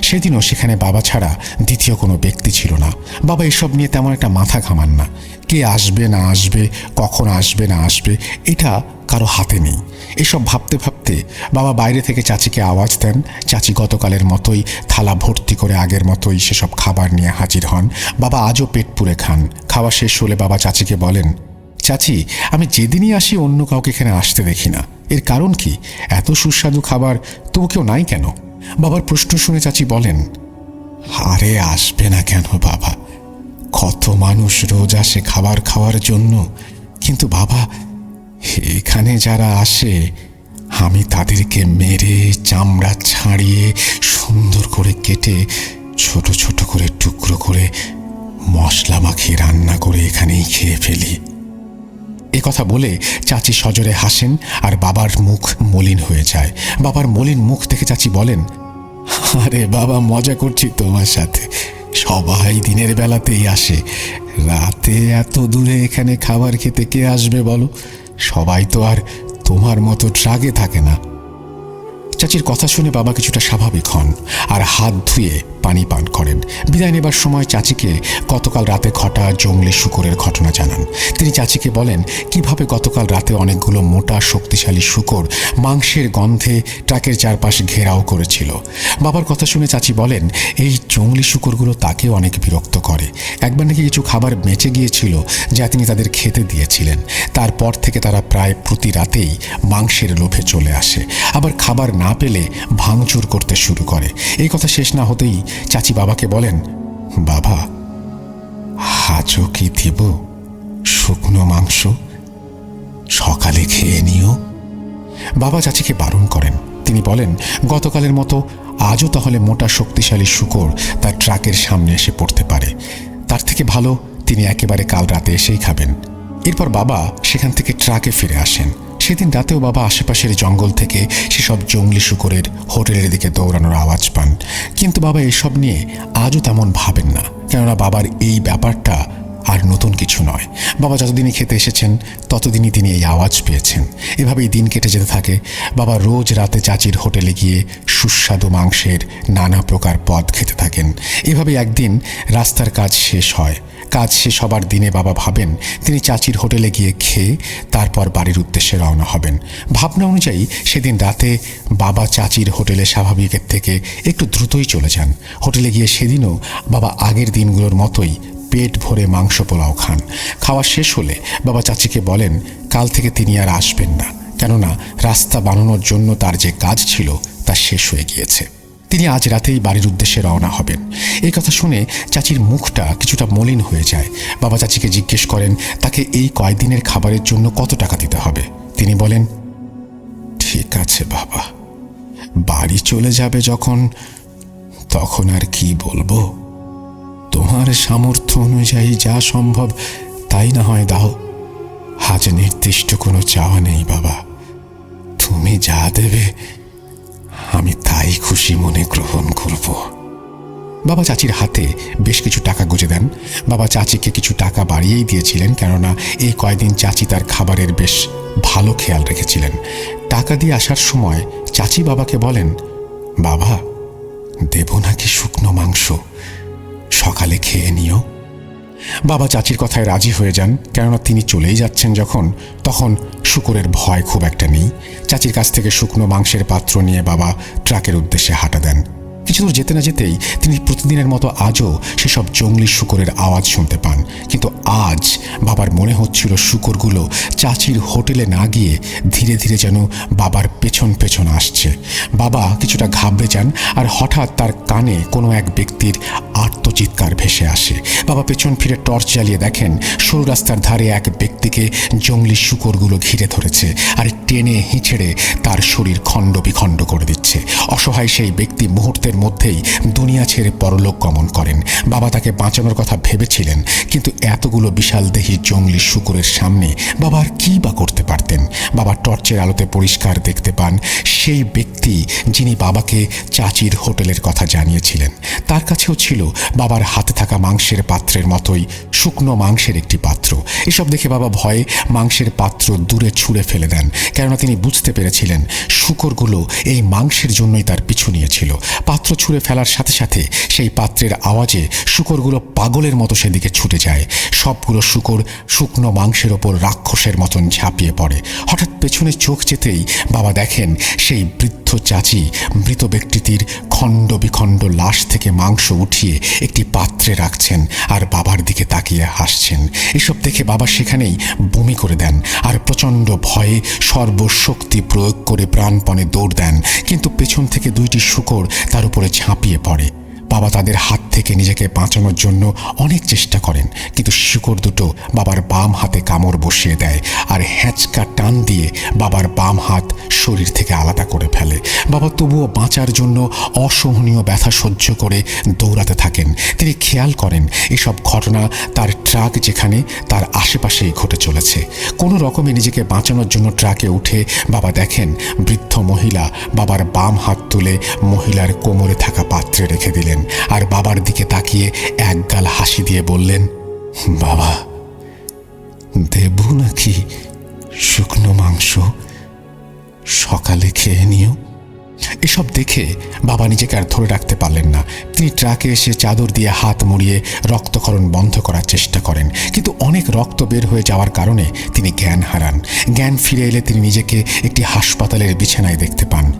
সেদিনও সেখানে বাবা ছাড়া দ্বিতীয় কোনো ব্যক্তি ছিল না। বাবা এসব নিয়ে তেমন একটা মাথা ঘামান না। কে আসবে না আসবে, কখন আসবে না আসবে, এটা কারো হাতে নেই। এসব ভাবতে ভাবতে বাবা বাইরে থেকে চাচিকে আওয়াজ দেন। চাচি গতকালের মতোই থালা ভর্তি করে আগের মতোই সেসব খাবার নিয়ে হাজির হন। বাবা আজও পেট পুরে খান। খাওয়া শেষ হলে বাবা চাচিকে বলেন, চাচি আমি যেদিনই আসি অন্য কাউকে এখানে আসতে দেখি না, এর কারণ কি? এত সুস্বাদু খাবার তবু কেউ নাই কেন? বাবার প্রশ্ন শুনে চাচি বলেন, আরে আসবে না কেন বাবা, কত মানুষ রোজ আসে খাবার খাওয়ার জন্য, কিন্তু বাবা এখানে যারা আসে আমি তাদেরকে মেরে চামড়া ছাড়িয়ে সুন্দর করে কেটে ছোট ছোট করে টুকরো করে মশলা মাখিয়ে রান্না করে এখানেই খেয়ে ফেলি। এ কথা বলে চাচি সজোরে হাসেন আর বাবার মুখ মলিন হয়ে যায়। বাবার মলিন মুখ দেখে চাচি বলেন, আরে বাবা মজা করছি তোমার সাথে, সবাই দিনের বেলাতেই আসে, রাতে এত দূরে এখানে খাবার খেতে কে আসবে বলো? সবাই তো আর তোমার মতো ট্রাকে থাকে না। চাচির কথা শুনে বাবা কিছুটা স্বাভাবিক হন আর হাত ধুয়ে পানি পান করেন। বিদায় নেবার সময় চাচিকে গতকাল রাতে ঘটা জংলি শূকরের ঘটনা জানান। তিনি চাচিকে বলেন কিভাবে গতকাল রাতে অনেকগুলো মোটা শক্তিশালী শূকর মাংসের গন্ধে ট্রাকের চারপাশ ঘেরাও করেছিল। বাবার কথা শুনে চাচি বলেন এই জংলি শূকরগুলো তাকে অনেক বিরক্ত করে। একবার নাকি কিছু খাবার বেঁচে গিয়েছিল যা তিনি তাদের খেতে দিয়েছিলেন। তারপর থেকে তারা প্রায় প্রতি রাতেই মাংসের লোভে চলে আসে, আবার খাবার না পেলে ভাঙচুর করতে শুরু করে। এই কথা শেষ না হতেই চাচি বাবাকে বলেন, বাবা আজও কি দিব শুকনো মাংস, সকালে খেয়ে নিও। বাবা চাচিকে বারণ করেন। তিনি বলেন গতকালের মতো আজও তাহলে মোটা শক্তিশালী শূকর তার ট্রাকের সামনে এসে পড়তে পারে, তার থেকে ভালো তিনি একেবারে কাল রাতে এসেই খাবেন। এরপর বাবা সেখান থেকে ট্রাকে ফিরে আসেন। সেদিন রাতেও বাবা আশেপাশের জঙ্গল থেকে সেসব জংলি শূকরের হোটেলের দিকে দৌড়ানোর আওয়াজ পান, কিন্তু বাবা এসব নিয়ে আজও তেমন ভাবেন না, কেননা বাবার এই ব্যাপারটা আর নতুন কিছু নয়। বাবা যতদিনই খেতে এসেছেন ততদিনই তিনি এই আওয়াজ পেয়েছেন। এভাবেই দিন কেটে যেতে থাকে। বাবা রোজ রাতে চাচির হোটেলে গিয়ে সুস্বাদু মাংসের নানা প্রকার পদ খেতে থাকেন। এভাবেই একদিন রাস্তার কাজ শেষ হয়। কাজ শেষ হবার দিনে বাবা ভাবেন তিনি চাচির হোটেলে গিয়ে খেয়ে তারপর বাড়ির উদ্দেশ্যে রওনা হবেন। ভাবনা অনুযায়ী সেদিন রাতে বাবা চাচির হোটেলে স্বাভাবিকের থেকে একটু দ্রুতই চলে যান। হোটেলে গিয়ে সেদিনও বাবা আগের দিনগুলোর মতোই পেট ভরে মাংস পোলাও খান। খাওয়া শেষ হলে বাবা চাচিকে বলেন কাল থেকে তিনি আর আসবেন না, কেননা রাস্তা বানানোর জন্য তার যে কাজ ছিল তা শেষ হয়ে গিয়েছে। তিনি আজ রাতেই বাড়ির উদ্দেশ্যে রওনা হবেন। এই কথা শুনে চাচির মুখটা কিছুটা মলিন হয়ে যায়। বাবা চাচিকে জিজ্ঞেস করেন তাকে এই কয়েকদিনের খাবারের জন্য কত টাকা দিতে হবে। তিনি বলেন, ঠিক আছে বাবা, বাড়ি চলে যাবে যখন তখন আর কি বলবো, তোমার সামর্থ্য অনুযায়ী যা সম্ভব তাই না হয় দাও। আজ নির্দিষ্ট কোনো চাওয়া নেই বাবা, তুমি যা দেবে আমি তাই খুশি মনে গ্রহণ করব। বাবা চাচির হাতে বেশ কিছু টাকা গুঁজে দেন। বাবা চাচিকে কিছু টাকা বাড়িয়েই দিয়েছিলেন, কেননা এই কয়দিন চাচি তার খাবারের বেশ ভালো খেয়াল রেখেছিলেন। টাকা দিয়ে আসার সময় চাচি বাবাকে বলেন, বাবা দেব নাকি শুকনো মাংস, সকালে খেয়ে নিও। বাবা চাচির কথায় রাজি হয়ে যান, কেননা তিনি চলেই যাচ্ছেন যখন, তখন শূকরের ভয় খুব একটা নেই। চাচির কাছ থেকে শুকনো মাংসের পাত্র নিয়ে বাবা ট্রাকের উদ্দেশ্যে হাঁটা দেন। কিছু দূর যেতে না যেতেই তিনি প্রতিদিনের মতো আজও সেসব জংলি শূকরের আওয়াজ শুনতে পান। কিন্তু আজ বাবার মনে হচ্ছিল শূকরগুলো চাচির হোটেলে না গিয়ে ধীরে ধীরে যেন বাবার পেছন পেছন আসছে। বাবা কিছুটা ঘাবড়ে যান, আর হঠাৎ তার কানে কোনো এক ব্যক্তির আর্তচিৎকার ভেসে আসে। বাবা পেছন ফিরে টর্চ জ্বালিয়ে দেখেন সরু রাস্তার ধারে এক ব্যক্তিকে জংলি শূকরগুলো ঘিরে ধরেছে আর টেনে হিঁচড়ে তার শরীর খণ্ড বিখণ্ড করে দিচ্ছে। অসহায় সেই ব্যক্তি মুহূর্তের মধ্যেই দুনিয়া ছেড়ে পরলোক গমন করেন। বাবা তাকে বাঁচানোর কথা ভেবেছিলেন, কিন্তু এতগুলো বিশাল দেহী জংলি শূকরের সামনে বাবা আর কি বা করতে পারতেন। বাবা টর্চের আলোতে পরিষ্কার দেখতে পান সেই ব্যক্তি যিনি বাবাকে চাচির হোটেলের কথা জানিয়েছিলেন। তার কাছেও ছিল বাবার হাতে থাকা মাংসের পাত্রের মতোই শুকনো মাংসের একটি পাত্র। এসব দেখে বাবা ভয়ে মাংসের পাত্র দূরে ছুঁড়ে ফেলে দেন, কেননা তিনি বুঝতে পেরেছিলেন শূকরগুলো এই মাংসের জন্যই তার পিছু নিয়েছিল। পাত্র ছুঁড়ে ফেলার সাথে সাথে সেই পাত্রের আওয়াজে শূকরগুলো পাগলের মতো সেদিকে ছুটে যায়। সবগুলো শূকর শুকনো মাংসের ওপর রাক্ষসের মতন ঝাঁপিয়ে পড়ে। হঠাৎ পেছনে চোখ যেতেই বাবা দেখেন সেই বৃদ্ধ চাচি মৃত ব্যক্তিটির খণ্ড বিখণ্ড লাশ থেকে মাংস উঠিয়ে একটি পাত্রে রাখছেন আর বাবার দিকে তাকিয়ে হাসছেন। এসব দেখে বাবা সেখানেই বমি করে দেন আর প্রচণ্ড ভয়ে সর্বশক্তি প্রয়োগ করে প্রাণপণে দৌড় দেন, কিন্তু পেছন থেকে দুইটি শূকর তার উপরে ঝাঁপিয়ে পড়ে। বাবা তাদের হাত থেকে নিজেকে বাঁচানোর জন্য অনেক চেষ্টা করেন, কিন্তু শূকর দুটো বাবার বাম হাতে কামড় বসিয়ে দেয় আর হ্যাঁচকা টান দিয়ে বাবার বাম হাত শরীর থেকে আলাদা করে ফেলে। বাবা তবুও বাঁচার জন্য অসহনীয় ব্যথা সহ্য করে দৌড়াতে থাকেন। তিনি খেয়াল করেন এসব ঘটনা তার ট্রাক যেখানে তার আশেপাশেই ঘটে চলেছে। কোনো রকমে নিজেকে বাঁচানোর জন্য ট্রাকে উঠে বাবা দেখেন বৃদ্ধ মহিলা বাবার বাম হাত তুলে মহিলার কোমরে থাকা পাত্রে রেখে দিলেন আর বাবার দিকে তাকিয়ে একগাল হাসি দিয়ে বললেন, বাবা দেব নাকি শুকনো মাংস, সকালে খেয়ে নিও। এসব দেখে বাবা নিজেকে আর ধরে রাখতে পারলেন না। তিনি ট্রাকে এসে চাদর দিয়ে হাত মুড়িয়ে রক্তক্ষরণ বন্ধ করার চেষ্টা করেন, কিন্তু অনেক রক্ত বের হয়ে যাওয়ার কারণে তিনি জ্ঞান হারান। জ্ঞান ফিরে এলে তিনি নিজেকে একটি হাসপাতালের বিছানায় দেখতে পান।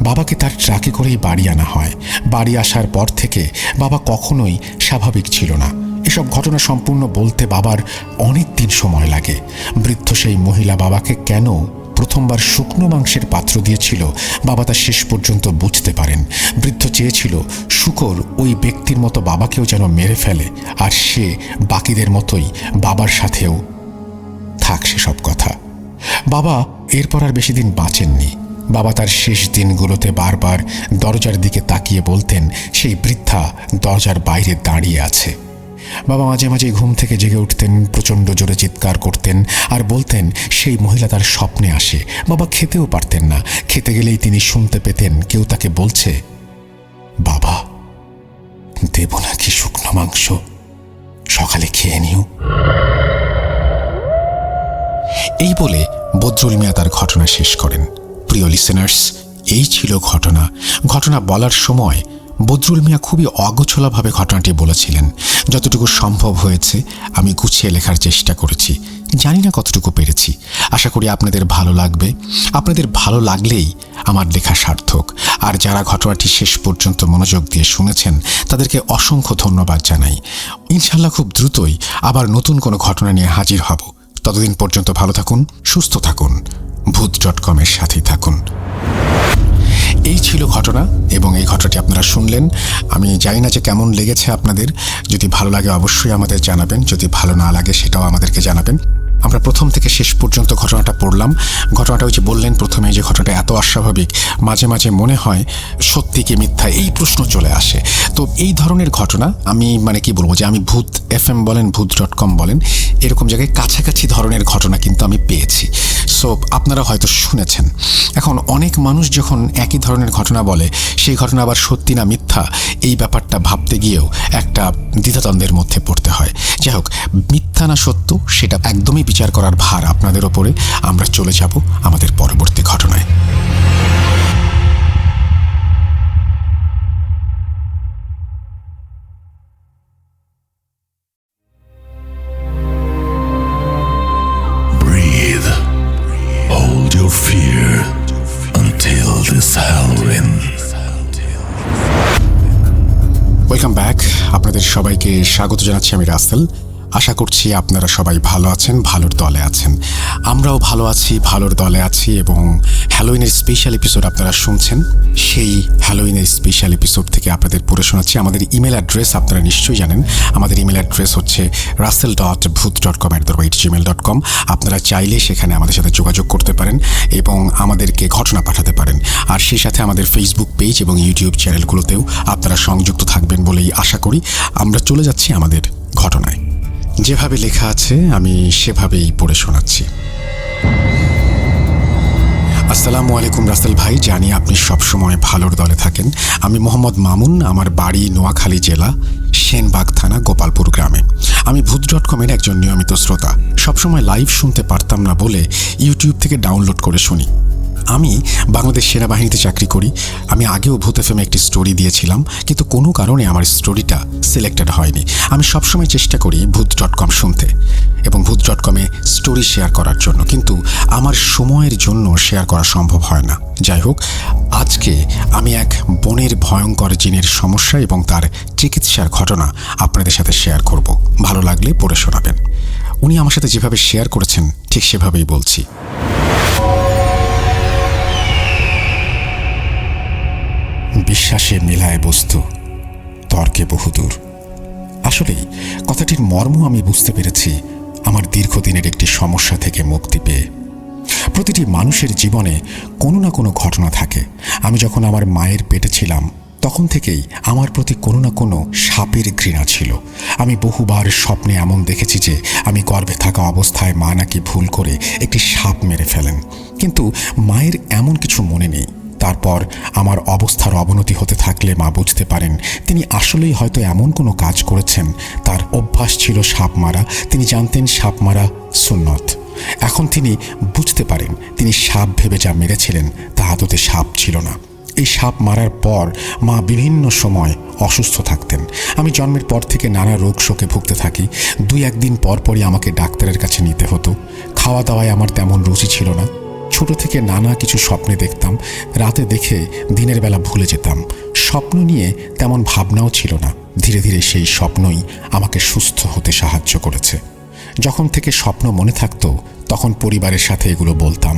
বাবাকে তার ট্রাকে করেই বাড়ি আনা হয়। বাড়ি আসার পর থেকে বাবা কখনোই স্বাভাবিক ছিল না। এসব ঘটনা সম্পূর্ণ বলতে বাবার অনেক দিন সময় লাগে। বৃদ্ধ সেই মহিলা বাবাকে কেন প্রথমবার শুকনো মাংসের পাত্র দিয়েছিল বাবা তা শেষ পর্যন্ত বুঝতে পারেন। বৃদ্ধ চেয়েছিল শুকর ওই ব্যক্তির মতো বাবাকেও যেন মেরে ফেলে, আর সে বাকিদের মতোই বাবার সাথেও থাক সেসব কথা। বাবা এরপর আর বেশি দিন বাঁচেননি। বাবা তার শেষ দিনগুলোতে বারবার দরজার দিকে তাকিয়ে বলতেন সেই বৃদ্ধা দরজার বাইরে দাঁড়িয়ে আছে। বাবা মাঝে মাঝে ঘুম থেকে জেগে উঠতেন, প্রচণ্ড জোরে চিৎকার করতেন আর বলতেন সেই মহিলা তার স্বপ্নে আসে। বাবা খেতেও পারতেন না। খেতে গেলেই তিনি শুনতে পেতেন কেউ তাকে বলছে, বাবা দেব নাকি শুকনো মাংস, সকালে খেয়ে নিও। এই বলে বদরুল মিয়া তার ঘটনা শেষ করেন। প্রিয় লিসেনার্স, এই ছিল ঘটনা বলার সময় বদরুল মিয়া খুবই অগোছলাভাবে ঘটনাটি বলেছিলেন। যতটুকু সম্ভব হয়েছে আমি গুছিয়ে লেখার চেষ্টা করেছি। জানি না কতটুকু পেরেছি। আশা করি আপনাদের ভালো লাগবে। আপনাদের ভালো লাগলেই আমার লেখা সার্থক। আর যারা ঘটনাটি শেষ পর্যন্ত মনোযোগ দিয়ে শুনেছেন তাদেরকে অসংখ্য ধন্যবাদ জানাই। ইনশাল্লাহ খুব দ্রুতই আবার নতুন কোনো ঘটনা নিয়ে হাজির হব। ততদিন পর্যন্ত ভালো থাকুন, সুস্থ থাকুন, ভূত.com-এর সাথেই থাকুন। এই ছিল ঘটনা এবং এই ঘটনাটি আপনারা শুনলেন। আমি জানি না যে কেমন লেগেছে আপনাদের। যদি ভালো লাগে অবশ্যই আমাদের জানাবেন, যদি ভালো না লাগে সেটাও আমাদেরকে জানাবেন। আমরা প্রথম থেকে শেষ পর্যন্ত ঘটনাটা পড়লাম। ঘটনাটা ওই যে বললেন প্রথমে যে ঘটনাটা এত অস্বাভাবিক, মাঝে মাঝে মনে হয় সত্যি কি মিথ্যা, এই প্রশ্ন চলে আসে। তো এই ধরনের ঘটনা আমি কি বলবো, যে আমি ভূত FM বলেন, ভূত.com বলেন, এরকম জায়গায় কাছাকাছি ধরনের ঘটনা কিন্তু আমি পেয়েছি। সো আপনারা হয়তো শুনেছেন। এখন অনেক মানুষ যখন একই ধরনের ঘটনা বলে, সেই ঘটনা আবার সত্যি না মিথ্যা, এই ব্যাপারটা ভাবতে গিয়েও একটা দ্বিধাদ্বন্দ্বের মধ্যে পড়তে হয়। যাই হোক, মিথ্যা না সত্য সেটা একদমই বিচার করার ভার আপনাদের ওপরে। আমরা চলে যাব আমাদের পরবর্তী ঘটনায়। Breathe. Hold your fear until this hell ends. Welcome back. আপনাদের সবাইকে স্বাগত জানাচ্ছি আমি রাসেল। আশা করছি আপনারা সবাই ভালো আছেন, ভালোর দলে আছেন। আমরাও ভালো আছি, ভালোর দলে আছি। এবং হ্যালোইনের স্পেশাল এপিসোড আপনারা শুনছেন। সেই হ্যালোইনের স্পেশাল এপিসোড থেকে আপনাদের পড়ে শোনাচ্ছি। আমাদের ইমেল অ্যাড্রেস আপনারা নিশ্চয়ই জানেন। আমাদের ইমেল অ্যাড্রেস হচ্ছে russell.booth.com@gmail.com। আপনারা চাইলে সেখানে আমাদের সাথে যোগাযোগ করতে পারেন এবং আমাদেরকে ঘটনা পাঠাতে পারেন। আর সেই সাথে আমাদের ফেসবুক পেজ এবং ইউটিউব চ্যানেলগুলোতেও আপনারা সংযুক্ত থাকবেন বলেই আশা করি। আমরা চলে যাচ্ছি আমাদের ঘটনায়। যেভাবে লেখা আছে আমি সেভাবেই পড়ে শোনাচ্ছি। আসসালামু আলাইকুম রাসেল ভাই, জানি আপনি সবসময় ভালোর দলে থাকেন। আমি মোহাম্মদ মামুন, আমার বাড়ি নোয়াখালী জেলা, সেনবাগ থানা, গোপালপুর গ্রামে। আমি ভূত.com-এর একজন নিয়মিত শ্রোতা। সবসময় লাইভ শুনতে পারতাম না বলে ইউটিউব থেকে ডাউনলোড করে শুনি। আমি বাংলাদেশ সেনাবাহিনীতে চাকরি করি। আমি আগেও ভূত FM-এ একটি স্টোরি দিয়েছিলাম, কিন্তু কোনো কারণে আমার স্টোরিটা সিলেক্টেড হয়নি। আমি সবসময় চেষ্টা করি ভূত.com শুনতে এবং ভূত.com-এ স্টোরি শেয়ার করার জন্য, কিন্তু আমার সময়ের জন্য শেয়ার করা সম্ভব হয় না। যাই হোক, আজকে আমি এক বনের ভয়ঙ্কর জিনের সমস্যা এবং তার চিকিৎসার ঘটনা আপনাদের সাথে শেয়ার করব। ভালো লাগলে পড়ে শোনাবেন। উনি আমার সাথে যেভাবে শেয়ার করেছেন ঠিক সেভাবেই বলছি। বিশ্বাসে মেলায় বস্তু, তর্কে বহুদূর। আসলেই কথাটির মর্ম আমি বুঝতে পেরেছি আমার দীর্ঘদিনের একটি সমস্যা থেকে মুক্তি পেয়ে। প্রতিটি মানুষের জীবনে কোনো না কোনো ঘটনা থাকে। আমি যখন আমার মায়ের পেটে ছিলাম তখন থেকেই আমার প্রতি কোনো না কোনো সাপের ঘৃণা ছিল। আমি বহুবার স্বপ্নে এমন দেখেছি যে আমি গর্ভে থাকা অবস্থায় মা নাকি ভুল করে একটি সাপ মেরে ফেলেন, কিন্তু মায়ের এমন কিছু মনে নেই। তারপর আমার অবস্থার অবনতি হতে থাকলে মা বুঝতে পারেন তিনি আসলেই হয়তো এমন কোনো কাজ করেছেন। তার অভ্যাস ছিল সাপ মারা। তিনি জানতেন সাপ মারা সুন্নত। এখন তিনি বুঝতে পারেন তিনি সাপ ভেবে যা মেরেছিলেন তা আদতে সাপ ছিল না। এই সাপ মারার পর মা বিভিন্ন সময় অসুস্থ থাকতেন। আমি জন্মের পর থেকে নানা রোগ শোকে ভুগতে থাকি। 2-1 দিন পর পরই আমাকে ডাক্তারের কাছে নিতে হতো। খাওয়া দাওয়ায় আমার তেমন রুচি ছিল না। ছোট থেকে নানা কিছু স্বপ্নে দেখতাম, রাতে দেখে দিনের বেলা ভুলে যেতাম। স্বপ্ন নিয়ে তেমন ভাবনাও ছিল না। ধীরে ধীরে সেই স্বপ্নই আমাকে সুস্থ হতে সাহায্য করেছে। যখন থেকে স্বপ্ন মনে থাকতো তখন পরিবারের সাথে এগুলো বলতাম।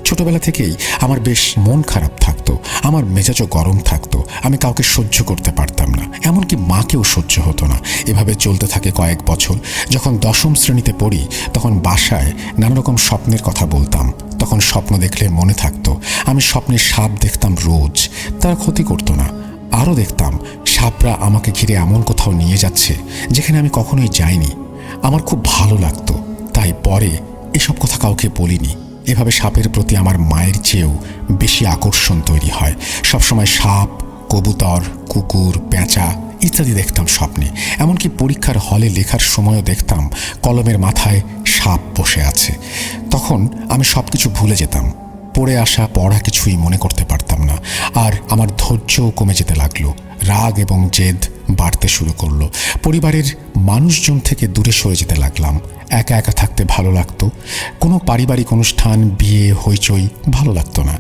ছোটবেলা থেকেই আমার বেশ মন খারাপ থাকতো, আমার মেজাজও গরম থাকতো, আমি কাউকে সহ্য করতে পারতাম না, এমনকি মাকেও সহ্য হতো না। এভাবে চলতে থাকে কয়েক বছর। যখন 10ম শ্রেণীতে পড়ি তখন বাসায় নানা রকম স্বপ্নের কথা বলতাম। তখন স্বপ্ন দেখলে মনে থাকতো। আমি স্বপ্নে সাপ দেখতাম রোজ, তার ক্ষতি করতো না। আরও দেখতাম সাপরা আমাকে ঘিরে এমন কোথাও নিয়ে যাচ্ছে যেখানে আমি কখনোই যাইনি। আমার খুব ভালো লাগতো, তাই পরে এসব কথা কাউকে বলিনি। এভাবে সাপের প্রতি আমার মায়ের চেয়েও বেশি আকর্ষণ তৈরি হয়। সবসময় সাপ, কবুতর, কুকুর, পেঁচা ইত্যাদি দেখতাম স্বপ্নে। এমনকি পরীক্ষার হলে লেখার সময়ও দেখতাম কলমের মাথায় সাপ বসে আছে। তখন আমি সব কিছু ভুলে যেতাম। পড়ে আসা পড়া কিছুই মনে করতে পারতাম না। আর আমার ধৈর্যও কমে যেতে লাগলো। রাগ এবং জেদ বাড়তে শুরু করলো। পরিবারের মানুষজন থেকে দূরে সরে যেতে লাগলাম। একা একা থাকতে ভালো লাগতো। কোনো পারিবারিক অনুষ্ঠান, বিয়ে, হইচই ভালো লাগতো না।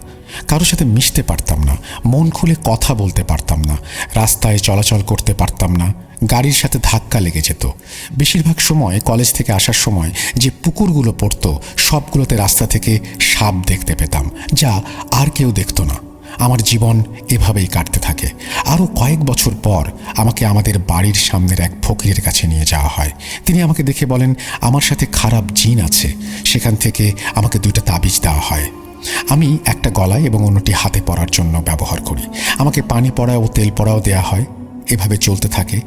কারোর সাথে মিশতে পারতাম না, মন খুলে কথা বলতে পারতাম না, রাস্তায় চলাচল করতে পারতাম না, গাড়ির সাথে ধাক্কা লেগে যেত। বেশিরভাগ সময় কলেজ থেকে আসার সময় যে পুকুরগুলো পড়তো সবগুলোতে রাস্তা থেকে সাপ দেখতে পেতাম, যা আর কেউ দেখতো না। আমার জীবন এভাবেই কাটতে থাকে। আরও কয়েক বছর পর আমাকে আমাদের বাড়ির সামনের এক ফকিরের কাছে নিয়ে যাওয়া হয়। তিনি আমাকে দেখে বলেন আমার সাথে খারাপ জিন আছে। সেখান থেকে আমাকে 2টা তাবিজ দেওয়া হয়। আমি একটা গলায় এবং অন্যটি হাতে পরার জন্য ব্যবহার করি। আমাকে পানি পড়া ও তেল পড়াও দেওয়া হয়। এভাবে চলতে থাকে।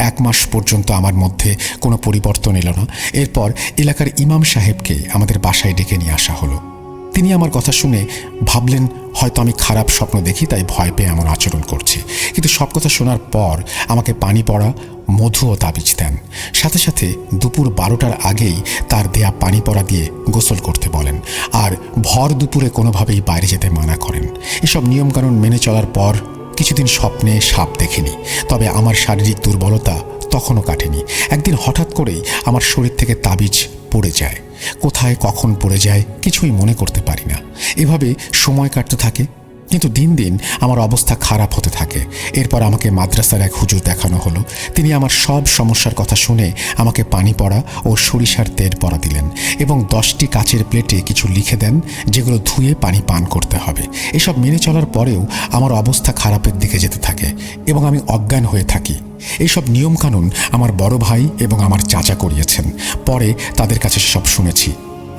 1 মাস পর্যন্ত আমার মধ্যে কোনো পরিবর্তন এলো না। এরপর এলাকার ইমাম সাহেবকে আমাদের বাসায় ডেকে নিয়ে আসা হলো। তিনি আমার কথা শুনে ভাবলেন হয়তো আমি খারাপ স্বপ্ন দেখি, তাই ভয় পেয়ে এমন আচরণ করছি। কিন্তু সব কথা শোনার পর আমাকে পানি পড়া, মধু ও তাবিজ দেন। সাথে সাথে দুপুর 12টার আগেই তার দেয়া পানি পড়া দিয়ে গোসল করতে বলেন। আর ভর দুপুরে কোনোভাবেই বাইরে যেতে মানা করেন। এসব নিয়মকানুন মেনে চলার পর কিছুদিন স্বপ্নে সাপ দেখিনি। তবে আমার শারীরিক দুর্বলতা তখনও কাটেনি। একদিন হঠাৎ করেই আমার শরীর থেকে তাবিজ পড়ে যায়। কোথায় কখন পড়ে যায় কিছুই মনে করতে পারি না। এভাবে সময় কাটতে থাকে। কিন্তু দিন দিন আমার অবস্থা খারাপ হতে থাকে। এরপর আমাকে মাদ্রাসার এক হুজুর দেখানো হলো। তিনি আমার সব সমস্যার কথা শুনে আমাকে পানি পড়া ও সরিষার তেল পড়া দিলেন এবং 10টি কাচের প্লেটে কিছু লিখে দেন যেগুলো ধুয়ে পানি পান করতে হবে। এসব মেনে চলার পরেও আমার অবস্থা খারাপের দিকে যেতে থাকে এবং আমি অজ্ঞান হয়ে থাকি। এইসব নিয়মকানুন আমার বড় ভাই এবং আমার চাচা করিয়েছেন। পরে তাদের কাছে সব শুনেছি।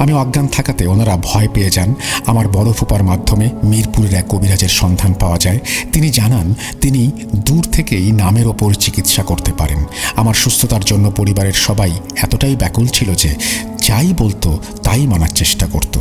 আমি অজ্ঞান থাকাতে ওনারা ভয় পেয়ে যান। আমার বড় ফুপার মাধ্যমে মিরপুরের এক কবিরাজের সন্ধান পাওয়া যায়। তিনি জানান তিনি দূর থেকেই নামের ওপর চিকিৎসা করতে পারেন। আমার সুস্থতার জন্য পরিবারের সবাই এতটাই ব্যাকুল ছিল যে যাই বলতো তাই মানার চেষ্টা করত।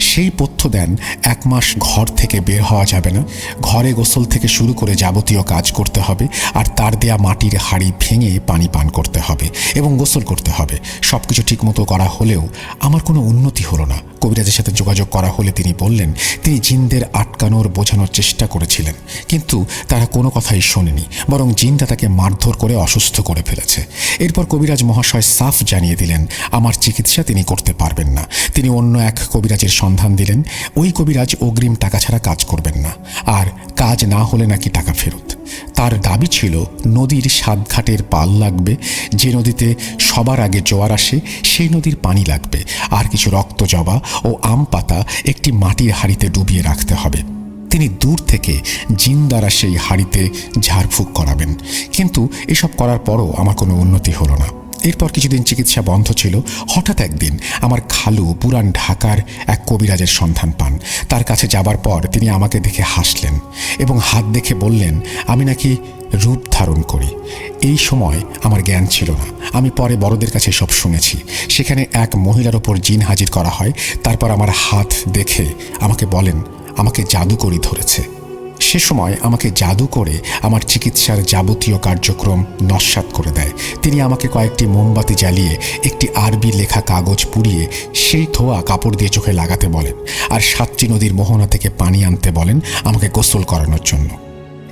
সেই পথ্য দেন 1 মাস ঘর থেকে বের হওয়া যাবে না, ঘরে গোসল থেকে শুরু করে যাবতীয় কাজ করতে হবে, আর তার দেয়া মাটির হাঁড়ি ভেঙে পানি পান করতে হবে এবং গোসল করতে হবে। সব কিছু ঠিকমতো করা হলেও আমার কোনো উন্নতি হলো না। কবিরাজের সাথে যোগাযোগ করা হলে তিনি বললেন তিনি জিনদের আটকানোর বোঝানোর চেষ্টা করেছিলেন, কিন্তু তারা কোনো কথাই শোনেনি, বরং জিনটা তাকে মারধর করে অসুস্থ করে ফেলেছে। এরপর কবিরাজ মহাশয় সাফ জানিয়ে দিলেন আমার চিকিৎসা তিনি করতে পারবেন না। তিনি অন্য এক কবিরাজের সন্ধান দিলেন। ওই কবিরাজ অগ্রিম টাকা ছাড়া কাজ করবেন না, আর কাজ না হলে নাকি টাকা ফেরত। তার দাবি ছিল নদীর 7 ঘাটের পাল লাগবে, যে নদীতে সবার আগে জোয়ার আসে সেই নদীর পানি লাগবে, আর কিছু রক্ত জবা ও আম পাতা একটি মাটির হাঁড়িতে ডুবিয়ে রাখতে হবে। তিনি দূর থেকে জিন দ্বারা সেই হাঁড়িতে ঝাড়ফুঁক করাবেন। কিন্তু এসব করার পরও আমার কোনো উন্নতি হলো না। এরপর কিছুদিন চিকিৎসা বন্ধ ছিল। হঠাৎ একদিন আমার খালু পুরান ঢাকার এক কবিরাজের সন্ধান পান। তার কাছে যাবার পর তিনি আমাকে দেখে হাসলেন এবং হাত দেখে বললেন আমি নাকি রূপ ধারণ করি। এই সময় আমার জ্ঞান ছিল না। আমি পরে বড়দের কাছে সব শুনেছি। সেখানে এক মহিলার ওপর জিন হাজির করা হয়। তারপর আমার হাত দেখে আমাকে বলেন আমাকে জাদুকরি ধরেছে। সে সময় আমাকে জাদু করে আমার চিকিৎসার যাবতীয় কার্যক্রম নস্যাৎ করে দেয়। তিনি আমাকে কয়েকটি মোমবাতি জ্বালিয়ে একটি আরবি লেখা কাগজ পুড়িয়ে সেই ধোয়া কাপড় দিয়ে চোখে লাগাতে বলেন, আর 7টি নদীর মোহনা থেকে পানি আনতে বলেন আমাকে গোসল করানোর জন্য।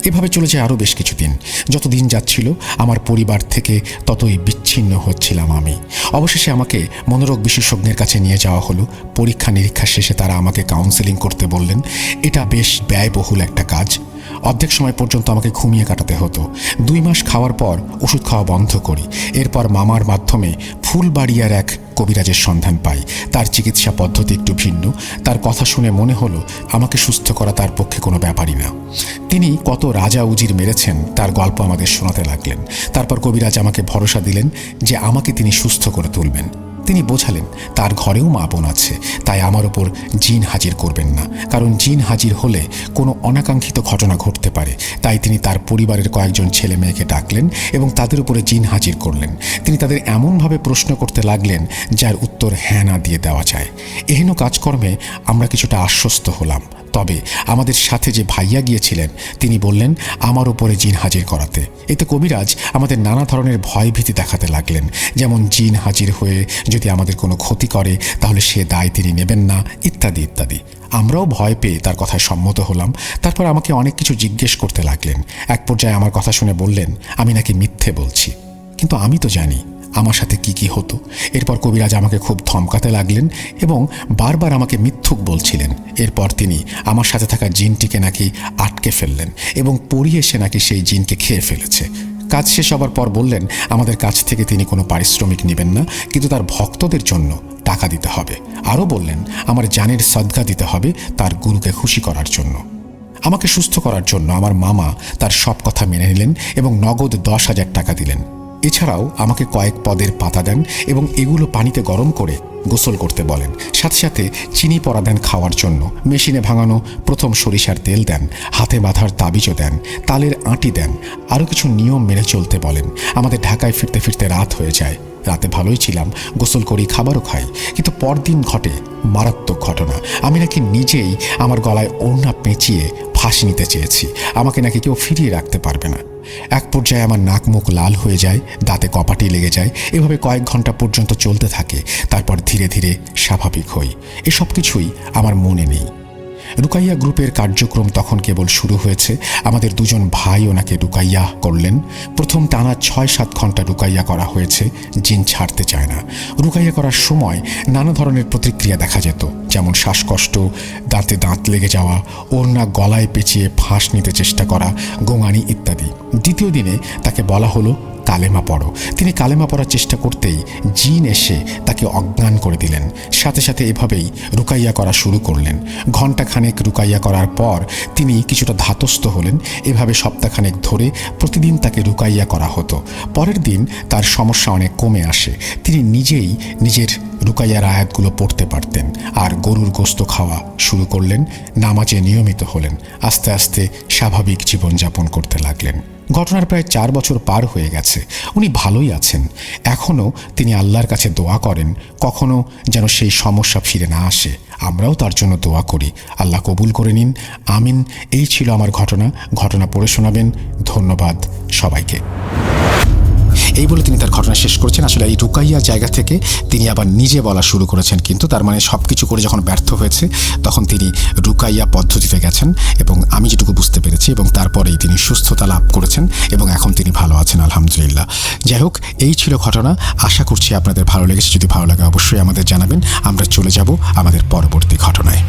এভাবে চলে যায় আরও বেশ কিছুদিন। যত দিন যাচ্ছিল আমার পরিবার থেকে ততই বিচ্ছিন্ন হচ্ছিলাম আমি। অবশেষে আমাকে মনোরোগ বিশেষজ্ঞের কাছে নিয়ে যাওয়া হলো। পরীক্ষা নিরীক্ষা শেষে তারা আমাকে কাউন্সেলিং করতে বললেন। এটা বেশ ব্যয়বহুল একটা কাজ। অর্ধেক সময় পর্যন্ত আমাকে ঘুমিয়ে কাটাতে হতো। 2 মাস খাওয়ার পর ওষুধ খাওয়া বন্ধ করি। এরপর মামার মাধ্যমে ফুলবাড়িয়ার এক কবিরাজের সন্ধান পাই। তার চিকিৎসা পদ্ধতি একটু ভিন্ন। তার কথা শুনে মনে হলো আমাকে সুস্থ করা তার পক্ষে কোনো ব্যাপারই না। তিনি কত রাজা উজির মেরেছেন তার গল্প আমাদের শোনাতে লাগলেন। তারপর কবিরাজ আমাকে ভরসা দিলেন যে আমাকে তিনি সুস্থ করে তুলবেন। তিনি বোঝালেন তার ঘরেও মা বোন আছে, তাই আমার ওপর জিন হাজির করবেন না, কারণ জিন হাজির হলে কোনো অনাকাঙ্ক্ষিত ঘটনা ঘটতে পারে। তাই তিনি তার পরিবারের কয়েকজন ছেলে মেয়েকে ডাকলেন এবং তাদের উপরে জিন হাজির করলেন। তিনি তাদের এমনভাবে প্রশ্ন করতে লাগলেন যার উত্তর হ্যাঁ না দিয়ে দেওয়া যায়। এহেন কাজকর্মে আমরা কিছুটা আশ্বস্ত হলাম। তবে আমাদের সাথে যে ভাইয়া গিয়েছিলেন তিনি বললেন আমার উপরে জিন হাজির করাতে। এতে কবিরাজ আমাদের নানা ধরনের ভয় ভীতি দেখাতে লাগলেন, যেমন জিন হাজির হয়ে যদি আমাদের কোনো ক্ষতি করে তাহলে সে দায় তিনি নেবেন না, ইত্যাদি ইত্যাদি। আমরাও ভয় পেয়ে তার কথায় সম্মত হলাম। তারপর আমাকে অনেক কিছু জিজ্ঞেস করতে লাগলেন। এক পর্যায়ে আমার কথা শুনে বললেন আমি নাকি মিথ্যে বলছি, কিন্তু আমি তো জানি আমার সাথে কি কি হতো। এরপর কবিরাজ আমাকে খুব ধমকাতে লাগলেন এবং বারবার আমাকে মিথ্যুক বলছিলেন। এরপর তিনি আমার সাথে থাকা জিনটিকে নাকি আটকে ফেললেন এবং পড়িয়ে সে নাকি সেই জিনকে খেয়ে ফেলেছে। কাজ শেষ হবার পর বললেন আমাদের কাছ থেকে তিনি কোনো পারিশ্রমিক নেবেন না, কিন্তু তার ভক্তদের জন্য টাকা দিতে হবে। আরও বললেন আমার জানের সদকা দিতে হবে তার গুরুকে খুশি করার জন্য। আমাকে সুস্থ করার জন্য আমার মামা তার সব কথা মেনে নিলেন এবং নগদ 10,000 টাকা দিলেন। এছাড়াও আমাকে কয়েক পদের পাতা দেন এবং এগুলো পানিতে গরম করে গোসল করতে বলেন। সাথে সাথে চিনি পরা দেন খাওয়ার জন্য। মেশিনে ভাঙানো প্রথম সরিষার তেল দেন, হাতে বাঁধার তাবিজও দেন, তালের আঁটি দেন। আরও কিছু নিয়ম মেনে চলতে বলেন। আমাদের ঢাকায় ফিরতে ফিরতে রাত হয়ে যায়। রাতে ভালোই ছিলাম, গোসল করি, খাবারও খাই, কিন্তু পরদিন ঘটে মারাত্মক ঘটনা। আমি নাকি নিজেই আমার গলায় ওড়না পেঁচিয়ে ফাঁসি নিতে চেয়েছি। আমাকে নাকি কেউ ফিরিয়ে রাখতে পারবে না। এক পর্যায়ে আমার নাক মুখ লাল হয়ে যায়, দাঁতে কপাটি লেগে যায়। এভাবে কয়েক ঘন্টা পর্যন্ত চলতে থাকে। তারপর ধীরে ধীরে স্বাভাবিক হই। এসব কিছুই আমার মনে নেই। রুকাইয়া গ্রুপের কার্যক্রম তখন কেবল শুরু হয়েছে। আমাদের 2জন ভাই ওনাকে রুকাইয়া করলেন। প্রথম টানা 6-7 ঘন্টা রুকাইয়া করা হয়েছে। জিন ছাড়তে চায় না। রুকাইয়া করার সময় নানা ধরনের প্রতিক্রিয়া দেখা যেত, যেমন শ্বাসকষ্ট, দাঁতে দাঁত লেগে যাওয়া, ওড়না গলায় পেঁচিয়ে ফাঁস নিতে চেষ্টা করা, গোঙানি ইত্যাদি। দ্বিতীয় দিনে তাকে বলা হলো কালেমা পড়ো। তিনি কালেমা পড়ার চেষ্টা করতেই জিন এসে তাকে অজ্ঞান করে দিলেন। সাথে সাথে এভাবেই রুকাইয়া করা শুরু করলেন। ঘণ্টাখানেক রুকাইয়া করার পর তিনি কিছুটা ধাতস্থ হলেন। এভাবে সপ্তাহখানেক ধরে প্রতিদিন তাকে রুকাইয়া করা হতো। পরের দিন তার সমস্যা অনেক কমে আসে। তিনি নিজেই নিজের রুকাইয়ার আয়াতগুলো পড়তে পারতেন আর গরুর গোস্ত খাওয়া শুরু করলেন। নামাজে নিয়মিত হলেন। আস্তে আস্তে স্বাভাবিক জীবনযাপন করতে লাগলেন। ঘটনার প্রায় 4 বছর পার হয়ে গেছে। উনি ভালোই আছেন। এখনও তিনি আল্লাহর কাছে দোয়া করেন কখনো যেন সেই সমস্যা ফিরে না আসে। আমরাও তার জন্য দোয়া করি। আল্লাহ কবুল করে নিন, আমিন। এই ছিল আমার ঘটনা পড়ে শোনাবেন। ধন্যবাদ সবাইকে। এই বলে তিনি তার ঘটনা শেষ করেছেন। আসলে এই রুকাইয়া জায়গা থেকে তিনি আবার নিজে বলা শুরু করেছেন, কিন্তু তার মানে সব কিছু করে যখন ব্যর্থ হয়েছে তখন তিনি রুকাইয়া পদ্ধতিতে গেছেন এবং আমি যেটুকু বুঝতে পেরেছি, এবং তারপরেই তিনি সুস্থতা লাভ করেছেন এবং এখন তিনি ভালো আছেন আলহামদুলিল্লাহ। যাই হোক, এই ছিল ঘটনা। আশা করছি আপনাদের ভালো লেগেছে। যদি ভালো লাগে অবশ্যই আমাদের জানাবেন। আমরা চলে যাব আমাদের পরবর্তী ঘটনায়।